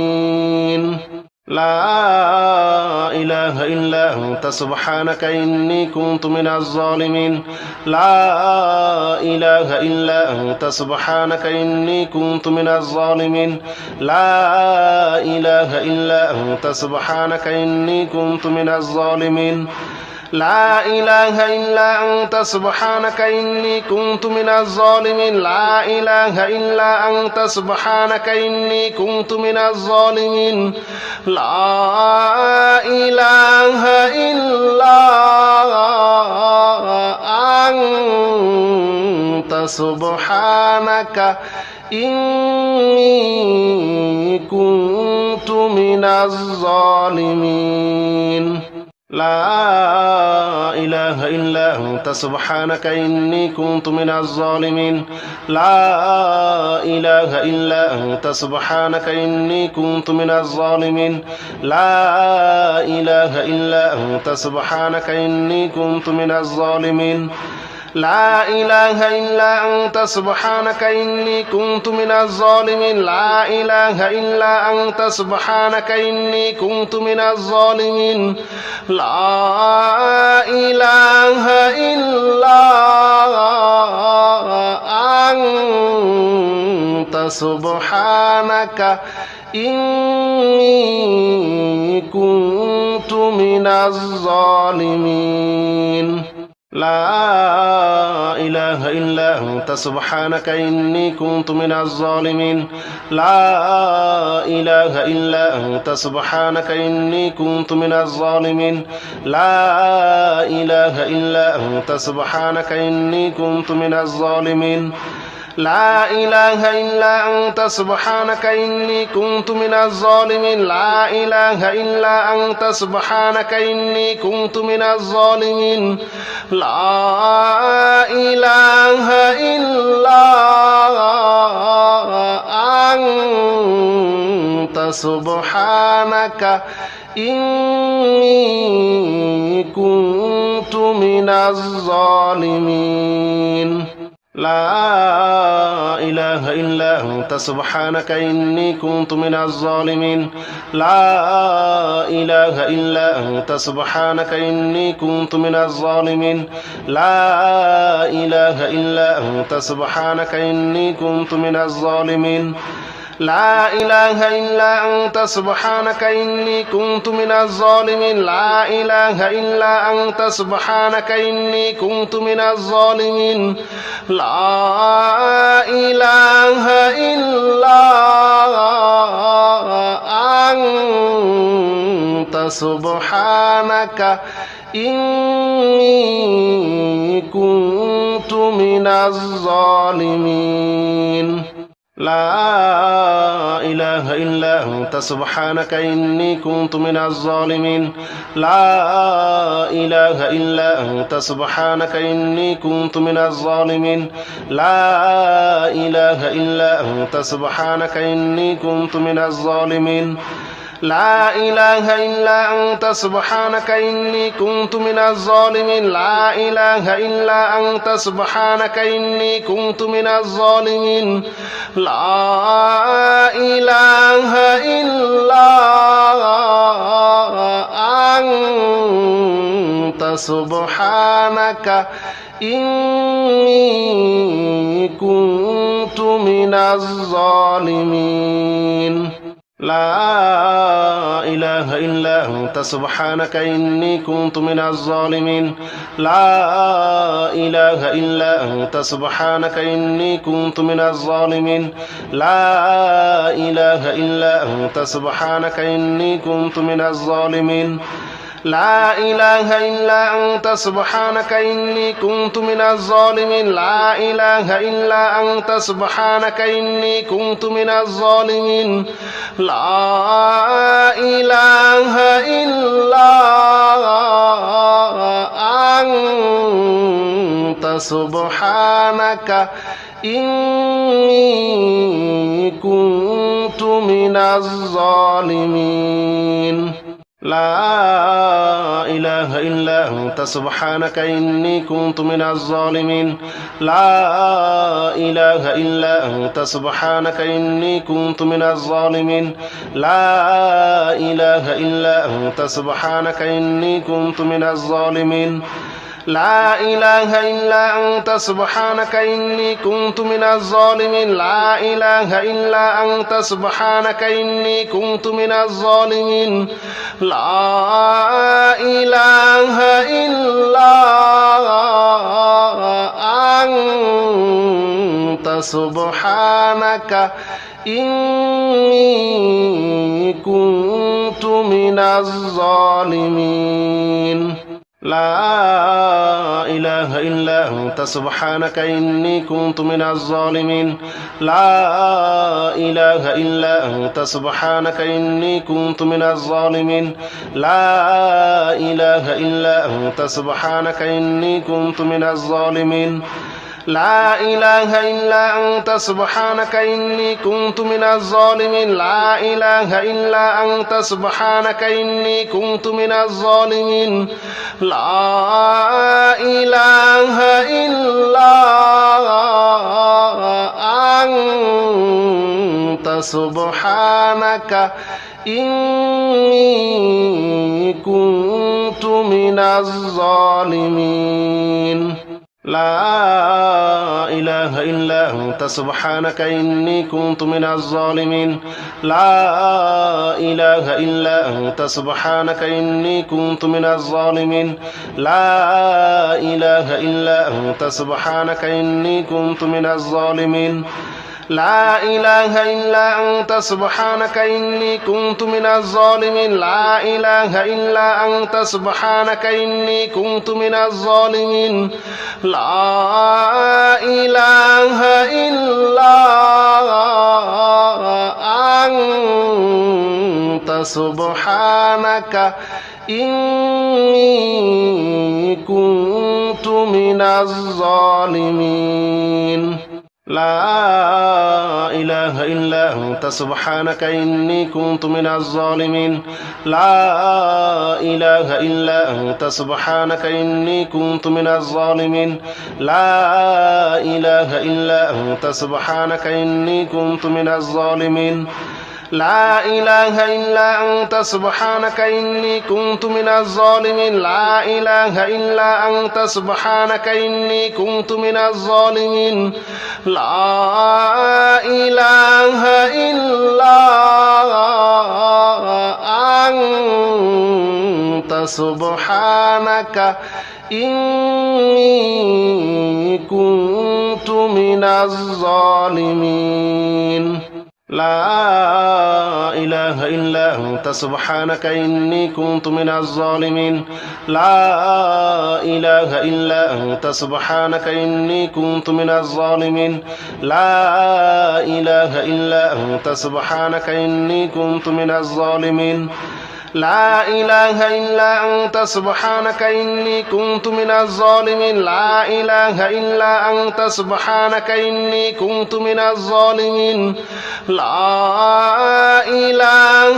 لا إله إلا أنت سبحانك إني كنت من الظالمين لا إله إلا أنت سبحانك إني كنت من الظالمين لا إله إلا أنت سبحانك إني كنت من الظالمين لا إله إلا أنت سبحانك إني كنت من الظالمين لا إله إلا أنت سبحانك إني كنت من الظالمين لا إله إلا أنت سبحانك إني كنت من الظالمين لا إله إلا أنت سبحانك إني كنت من الظالمين لا إله إلا أنت سبحانك إني كنت من الظالمين لا إله إلا أنت سبحانك إني كنت من الظالمين لا إله إلا أنت سبحانك إني كنت من الظالمين لا إله إلا أنت سبحانك إني كنت من الظالمين لا إله إلا أنت سبحانك إني كنت من الظالمين لا إله إلا أنت سبحانك إني كنت من الظالمين لا إله إلا أنت سبحانك إني كنت من الظالمين لا إله إلا أنت سبحانك إني كنت من الظالمين لا إله إلا أنت سبحانك إني كنت من الظالمين لا إله إلا أنت سبحانك إني كنت من الظالمين لا إله إلا أنت سبحانك إني كنت من الظالمين لا إله إلا أنت سبحانك إني كنت من الظالمين لا إله إلا أنت سبحانك إني كنت من الظالمين لا إله إلا أنت سبحانك إني كنت من الظالمين لا إله إلا أنت سبحانك إني كنت من الظالمين لا إله إلا أنت سبحانك إني كنت من الظالمين لا إله إلا أنت سبحانك إني كنت من الظالمين لا إله إلا أنت سبحانك إني كنت من الظالمين لا إله إلا أنت سبحانك إني كنت من الظالمين لا إله إلا أنت سبحانك إني كنت من الظالمين لا إله إلا أنت سبحانك إني كنت من الظالمين لا إله إلا أنت سبحانك إني كنت من الظالمين لا إله إلا أنت سبحانك إني كنت من الظالمين لا إله إلا أنت سبحانك إني كنت من الظالمين لا إله إلا أنت سبحانك إني كنت من الظالمين لا إله إلا أنت سبحانك إني كنت من الظالمين لا إله إلا أنت سبحانك إني كنت من الظالمين لا إله إلا أنت سبحانك إني كنت من الظالمين لا إله إلا أنت سبحانك إني كنت من الظالمين لا إله إلا أنت سبحانك إني كنت من الظالمين لا إله إلا أنت سبحانك إني كنت من الظالمين لا إله إلا أنت سبحانك إني كنت من الظالمين لا إله إلا أنت سبحانك إني كنت من الظالمين لا إله إلا أنت سبحانك إني كنت من الظالمين لا إله إلا أنت سبحانك إني كنت من الظالمين لا إله إلا أنت سبحانك إني كنت من الظالمين لا إله إلا أنت سبحانك إني كنت من الظالمين لا إله إلا أنت سبحانك إني كنت من الظالمين لا إله إلا أنت سبحانك إني كنت من الظالمين لا إله إلا أنت سبحانك إني كنت من الظالمين لا إله إلا أنت سبحانك إني كنت من الظالمين لا إله إلا أنت سبحانك إني كنت من الظالمين لا إله إلا أنت سبحانك إني كنت من الظالمين لا إله إلا أنت سبحانك إني كنت من الظالمين لا إله إلا أنت سبحانك إني كنت من الظالمين لا إله إلا أنت سبحانك إني كنت من الظالمين لا إله إلا أنت سبحانك إني كنت من الظالمين لا إله إلا أنت سبحانك إني كنت من الظالمين لا إله إلا أنت سبحانك إني كنت من الظالمين لا إله إلا أنت سبحانك إني كنت من الظالمين لا إله إلا أنت سبحانك إني كنت من الظالمين لا إله إلا أنت سبحانك إني كنت من الظالمين لا إله إلا أنت سبحانك إني كنت من الظالمين لا إله إلا أنت سبحانك إني كنت من الظالمين لا إله إلا أنت سبحانك إني كنت من الظالمين لا إله إلا أنت سبحانك إني كنت من الظالمين لا إله إلا أنت سبحانك إني كنت من الظالمين لا إله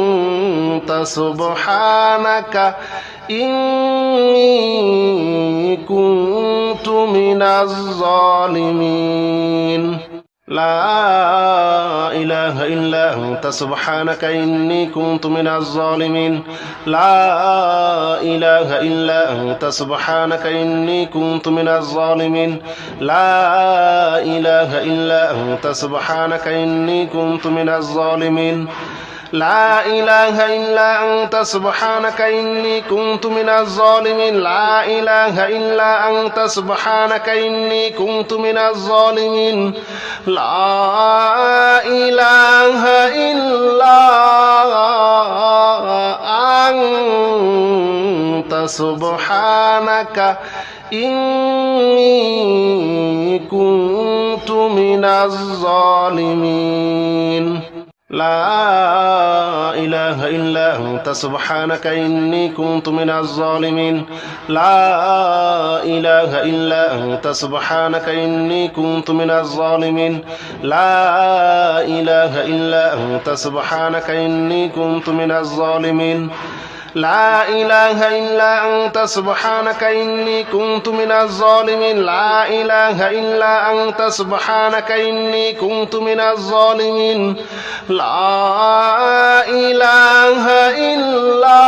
إلا أنت سبحانك إني كنت من الظالمين لا إله إلا أنت سبحانك إني كنت من الظالمين لا إله إلا أنت سبحانك إني كنت من الظالمين لا إله إلا أنت سبحانك إني كنت من الظالمين لا إله إلا أنت سبحانك إني كنت من الظالمين لا إله إلا أنت سبحانك إني كنت من الظالمين لا إله إلا أنت سبحانك إني كنت من الظالمين لا إله إلا أنت سبحانك إني كنت من الظالمين لا إله إلا أنت سبحانك إني كنت من الظالمين لا إله إلا أنت سبحانك إني كنت من الظالمين لا إله إلا أنت سبحانك إني كنت من الظالمين لا إله إلا أنت سبحانك إني كنت من الظالمين لا إله إلا أنت سبحانك إني كنت من الظالمين لا إله إلا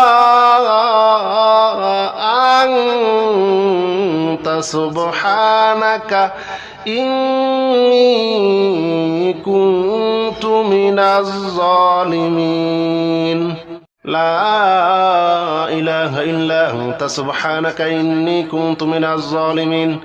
أنت سبحانك إني كنت من الظالمين لا إله إلا أنت سبحانك إني كنت من الظالمين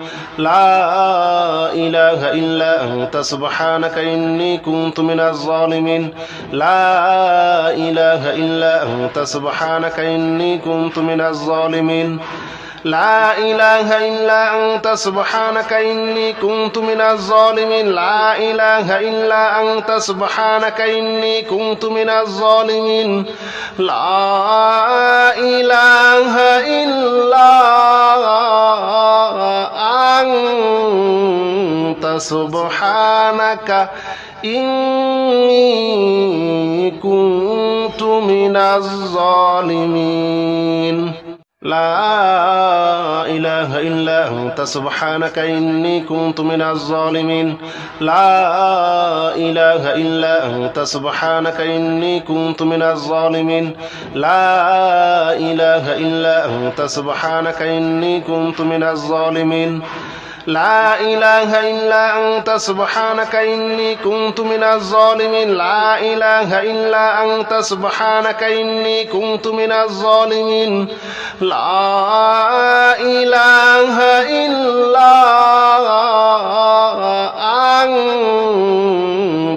لا إله إلا أنت سبحانك إني كنت من الظالمين لا إله إلا أنت سبحانك إني كنت من الظالمين لا إله إلا أنت سبحانك إني كنت من الظالمين لا إله إلا أنت سبحانك إني كنت من الظالمين لا إله إلا أنت سبحانك إني كنت من الظالمين لا إله إلا أنت سبحانك إني كنت من الظالمين لا إله إلا أنت سبحانك إني كنت من الظالمين لا إله إلا أنت سبحانك إني كنت من الظالمين لا إله إلا أنت سبحانك إني كنت من الظالمين لا إله إلا أنت سبحانك إني كنت من الظالمين لا إله إلا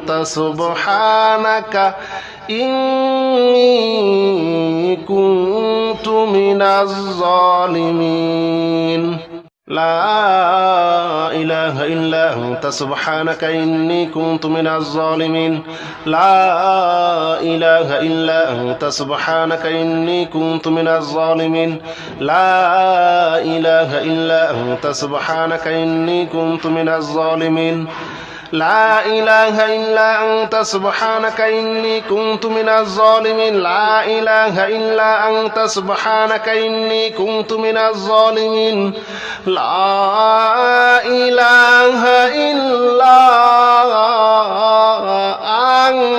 أنت سبحانك إني كنت من الظالمين لا إله إلا أنت سبحانك إني كنت من الظالمين لا إله إلا أنت سبحانك إني كنت من الظالمين لا إله إلا أنت سبحانك إني كنت من الظالمين لا إله إلا أنت سبحانك إني كنت من الظالمين لا إله إلا أنت سبحانك إني كنت من الظالمين لا إله إلا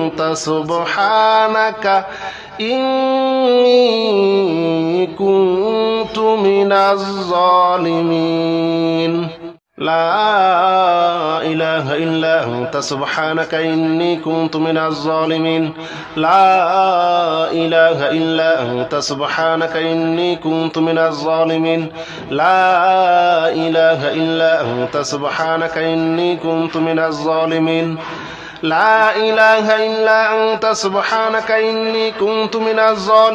أنت سبحانك إني كنت من الظالمين لا إله إلا أنت سبحانك إني كنت من الظالمين لا إله إلا أنت سبحانك إني كنت من الظالمين لا إله إلا أنت سبحانك إني كنت من الظالمين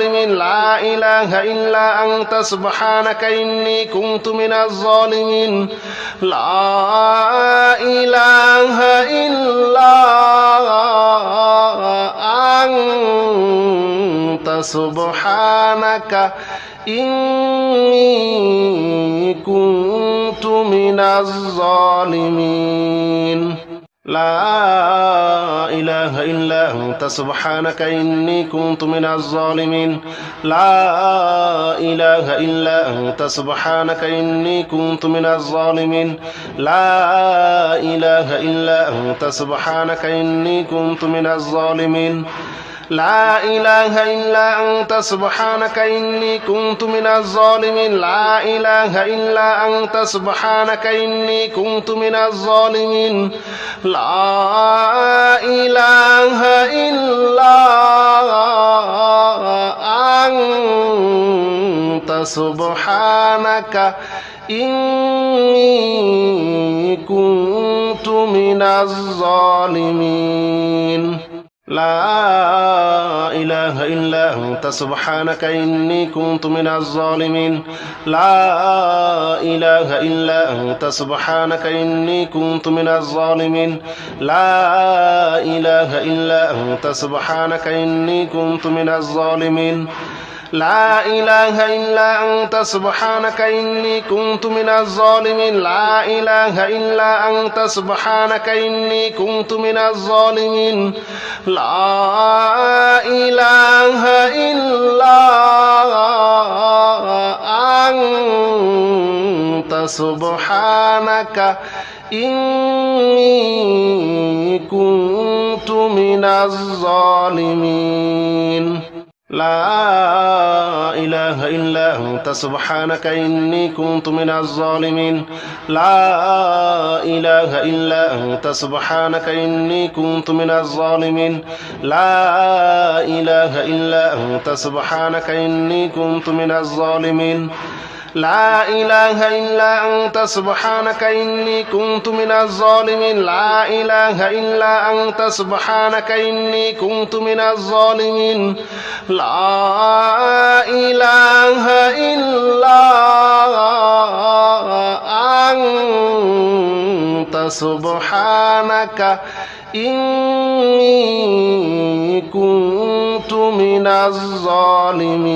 لا إله إلا أنت سبحانك إني كنت من الظالمين لا إله إلا أنت سبحانك إني كنت من الظالمين لا إله إلا أنت سبحانك إني كنت من الظالمين لا إله إلا أنت سبحانك إني كنت من الظالمين لا إله إلا أنت سبحانك إني كنت من الظالمين لا إله إلا أنت سبحانك إني كنت من الظالمين لا إله إلا أنت سبحانك إني كنت من الظالمين لا إله إلا أنت سبحانك إني كنت من الظالمين لا إله إلا أنت سبحانك إني كنت من الظالمين لا إله إلا أنت سبحانك إني كنت من الظالمين لا إله إلا أنت سبحانك إني كنت من الظالمين لا إله إلا أنت سبحانك إني كنت من الظالمين لا إله إلا أنت سبحانك إني كنت من الظالمين لا إله إلا أنت سبحانك إني كنت من الظالمين لا إله إلا أنت سبحانك إني كنت من الظالمين لا إله إلا أنت سبحانك إني كنت من الظالمين لا إله إلا أنت سبحانك إني كنت من الظالمين لا إله إلا أنت سبحانك إني كنت من الظالمين لا إله إلا أنت سبحانك إني كنت من الظالمين لا إله إلا أنت سبحانك إني كنت من الظالمين لا إله إلا أنت سبحانك إني كنت من الظالمين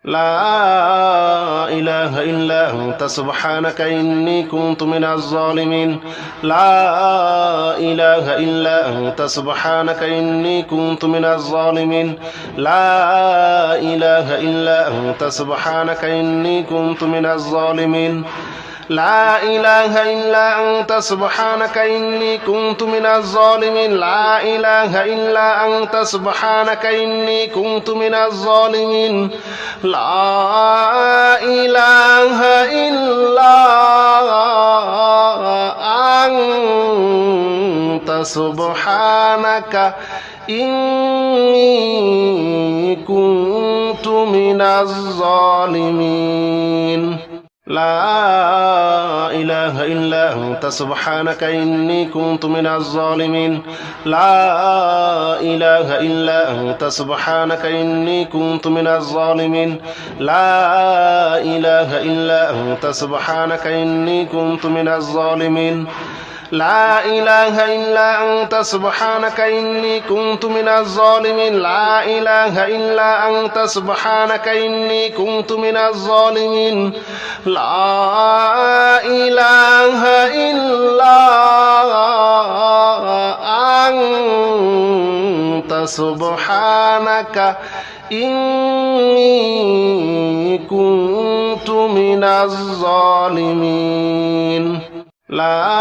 لا إله إلا أنت سبحانك إني كنت من الظالمين لا إله إلا أنت سبحانك إني كنت من الظالمين لا إله إلا أنت سبحانك إني كنت من الظالمين لا إله إلا أنت سبحانك إني كنت من الظالمين لا إله إلا أنت سبحانك إني كنت من الظالمين لا إله إلا أنت سبحانك إني كنت من الظالمين لا إله إلا أنت سبحانك إني كنت من الظالمين لا إله إلا أنت سبحانك إني كنت من الظالمين لا إله إلا أنت سبحانك إني كنت من الظالمين لا إله إلا أنت سبحانك إني كنت من الظالمين لا إله إلا أنت سبحانك إني كنت من الظالمين لا إله إلا أنت سبحانك إني كنت من الظالمين لا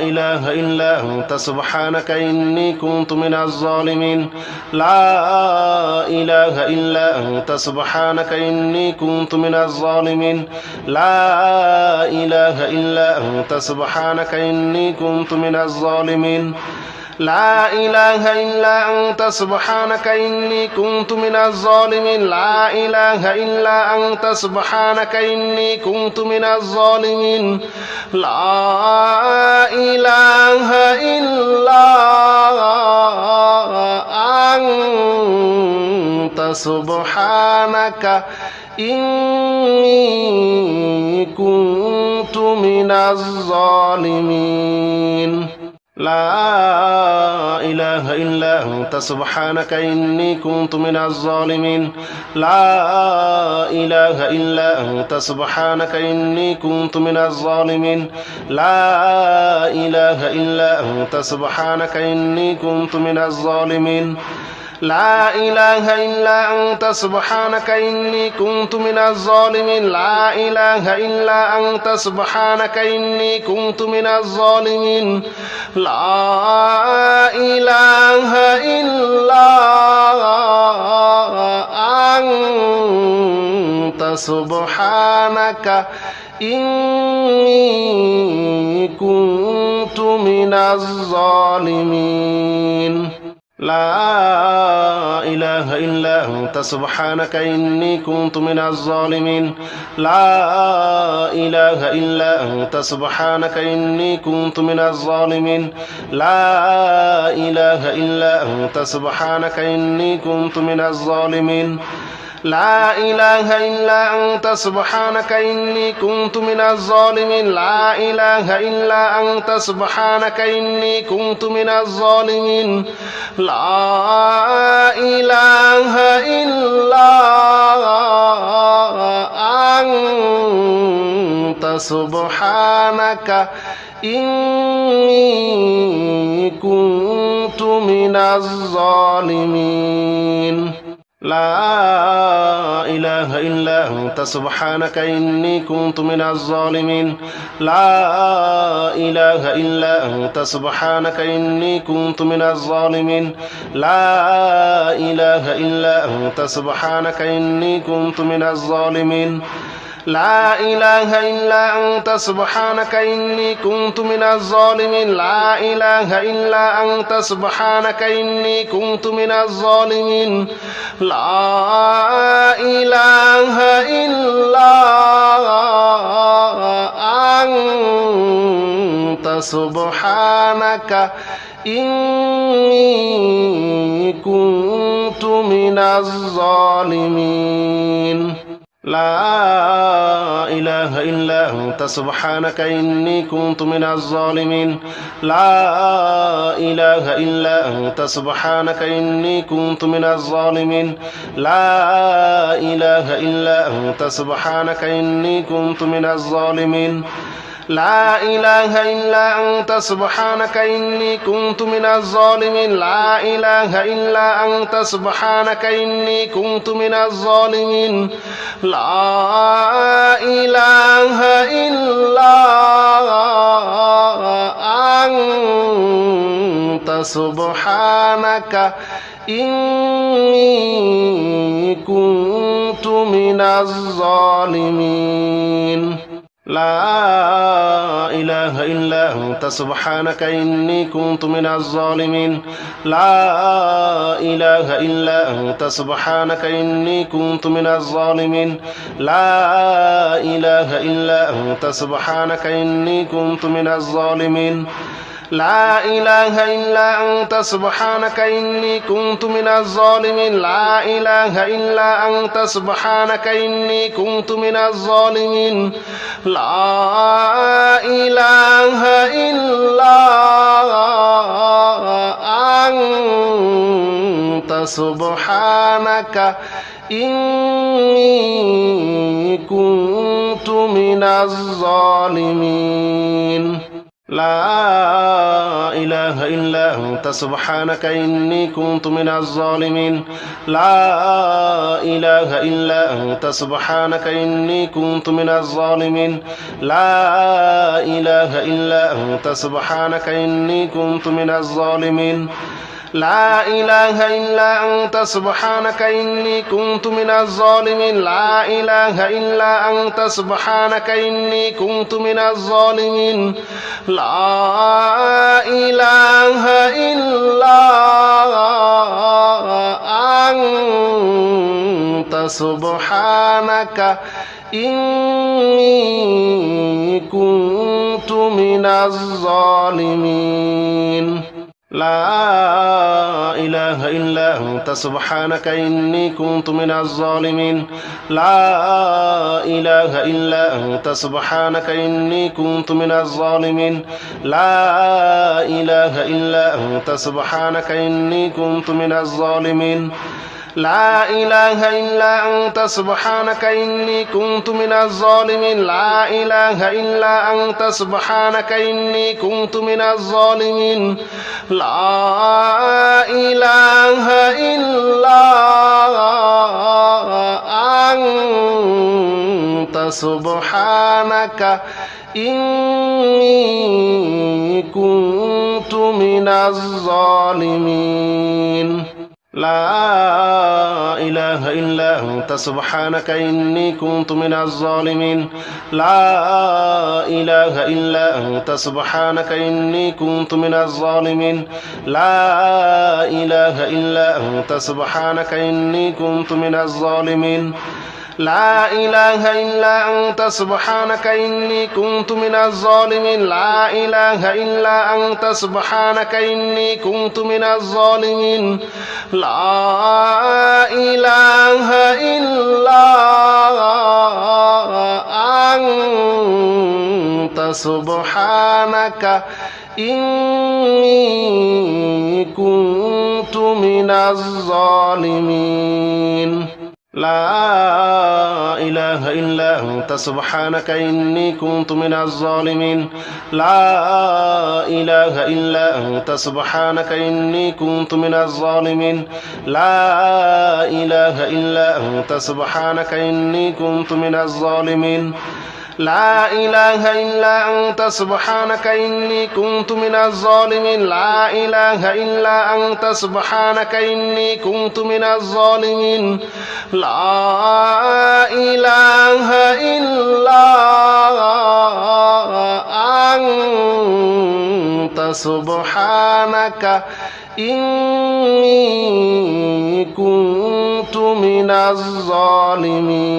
إله إلا أنت سبحانك إني كنت من الظالمين لا إله إلا أنت سبحانك إني كنت من الظالمين لا إله إلا أنت سبحانك إني كنت من الظالمين لا إله إلا أنت سبحانك إني كنت من الظالمين لا إله إلا أنت سبحانك إني كنت من الظالمين لا إله إلا أنت سبحانك إني كنت من الظالمين لا إله إلا أنت سبحانك إني كنت من الظالمين لا إله إلا أنت سبحانك إني كنت من الظالمين لا إله إلا أنت سبحانك إني كنت من الظالمين لا إله إلا أنت سبحانك إني كنت من الظالمين لا إله إلا أنت سبحانك إني كنت من الظالمين لا إله إلا أنت سبحانك إني كنت من الظالمين لا إله إلا أنت سبحانك إني كنت من الظالمين لا إله إلا أنت سبحانك إني كنت من الظالمين لا إله إلا أنت سبحانك إني كنت من الظالمين لا إله إلا أنت سبحانك إني كنت من الظالمين لا إله إلا أنت سبحانك إني كنت من الظالمين لا إله إلا أنت سبحانك إني كنت من الظالمين لا إله إلا أنت سبحانك إني كنت من الظالمين لا إله إلا أنت سبحانك إني كنت من الظالمين لا إله إلا أنت سبحانك إني كنت من الظالمين لا إله إلا أنت سبحانك إني كنت من الظالمين لا إله إلا أنت سبحانك إني كنت من الظالمين لا إله إلا أنت سبحانك إني كنت من الظالمين لا إله إلا أنت سبحانك إني كنت من الظالمين لا إله إلا أنت سبحانك إني كنت من الظالمين لا إله إلا أنت سبحانك إني كنت من الظالمين لا إله إلا أنت سبحانك إني كنت من الظالمين لا إله إلا أنت سبحانك إني كنت من الظالمين لا إله إلا أنت سبحانك إني كنت من الظالمين لا إله إلا أنت سبحانك إني كنت من الظالمين لا إله إلا أنت سبحانك إني كنت من الظالمين لا إله إلا أنت سبحانك إني كنت من الظالمين لا إله إلا أنت سبحانك إني كنت من الظالمين لا إله إلا أنت سبحانك إني كنت من الظالمين لا إله إلا أنت سبحانك إني كنت من الظالمين لا إله إلا أنت سبحانك إني كنت من الظالمين لا إله إلا أنت سبحانك إني كنت من الظالمين لا إله إلا أنت سبحانك إني كنت من الظالمين لا إله إلا أنت سبحانك إني كنت من الظالمين لا إله إلا أنت سبحانك إني كنت من الظالمين لا إله إلا أنت سبحانك إني كنت من الظالمين لا إله إلا أنت سبحانك إني كنت من الظالمين لا إله إلا أنت سبحانك إني كنت من الظالمين لا إله إلا أنت سبحانك إني كنت من الظالمين لا إله إلا أنت سبحانك إني كنت من الظالمين لا إله إلا أنت سبحانك إني كنت من الظالمين لا إله إلا أنت سبحانك إني كنت من الظالمين لا إله إلا أنت سبحانك إني كنت من الظالمين لا إله إلا أنت سبحانك إني كنت من الظالمين لا إله إلا أنت سبحانك إني كنت من الظالمين لا إله إلا أنت سبحانك إني كنت من الظالمين لا إله إلا أنت سبحانك إني كنت من الظالمين لا إله إلا أنت سبحانك إني كنت من الظالمين لا إله إلا أنت سبحانك إني كنت من الظالمين لا إله إلا أنت سبحانك إني كنت من الظالمين لا إله إلا أنت سبحانك إني كنت من الظالمين لا إله إلا أنت سبحانك إني كنت من الظالمين لا إله إلا أنت سبحانك إني كنت من الظالمين لا إله إلا أنت سبحانك إني كنت من الظالمين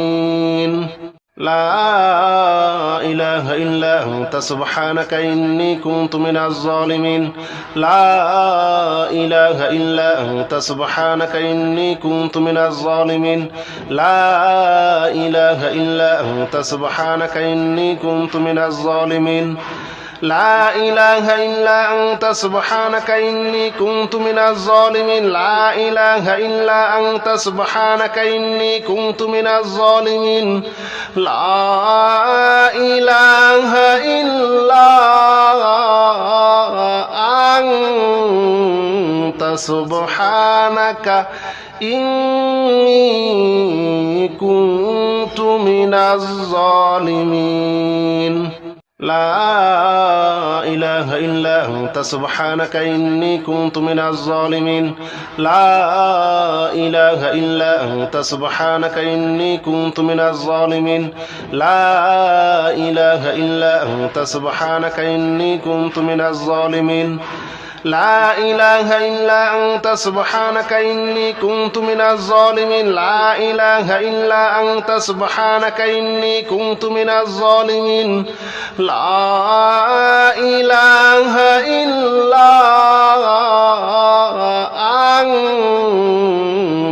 لا إله إلا أنت سبحانك إني كنت من الظالمين لا إله إلا أنت سبحانك إني كنت من الظالمين لا إله إلا أنت سبحانك إني كنت من الظالمين لا إله إلا أنت سبحانك إني كنت من الظالمين لا إله إلا أنت سبحانك إني كنت من الظالمين لا إله إلا أنت سبحانك إني كنت من الظالمين لا إله إلا أنت سبحانك إني كنت من الظالمين لا إله إلا أنت سبحانك إني كنت من الظالمين لا إله إلا أنت سبحانك إني كنت من الظالمين لا إله إلا أنت سبحانك إني كنت من الظالمين لا إله إلا أنت سبحانك إني كنت من الظالمين لا إله إلا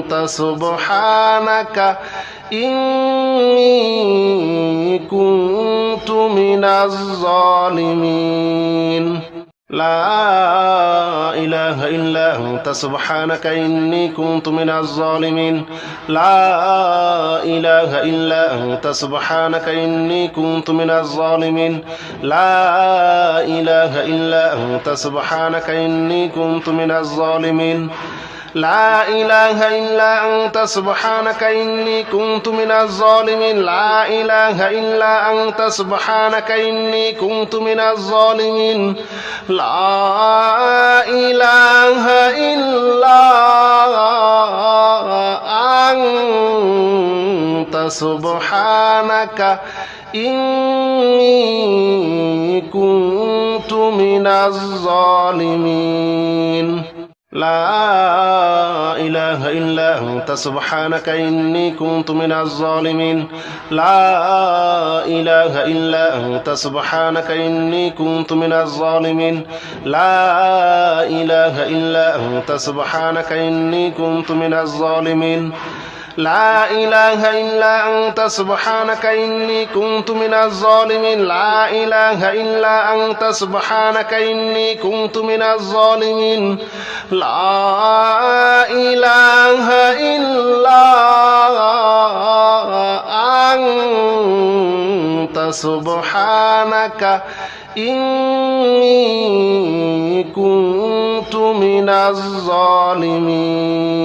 أنت سبحانك إني كنت من الظالمين لا إله إلا أنت سبحانك إني كنت من الظالمين لا إله إلا أنت سبحانك إني كنت من الظالمين لا إله إلا أنت سبحانك إني كنت من الظالمين لا إله إلا أنت سبحانك إني كنت من الظالمين لا إله إلا أنت سبحانك إني كنت من الظالمين لا إله إلا أنت سبحانك إني كنت من الظالمين لا إله إلا أنت سبحانك إني كنت من الظالمين لا إله إلا أنت سبحانك إني كنت من الظالمين لا إله إلا أنت سبحانك إني كنت من الظالمين لا إله إلا أنت سبحانك إني كنت من الظالمين لا إله إلا أنت سبحانك إني كنت من الظالمين لا إله إلا أنت سبحانك إني كنت من الظالمين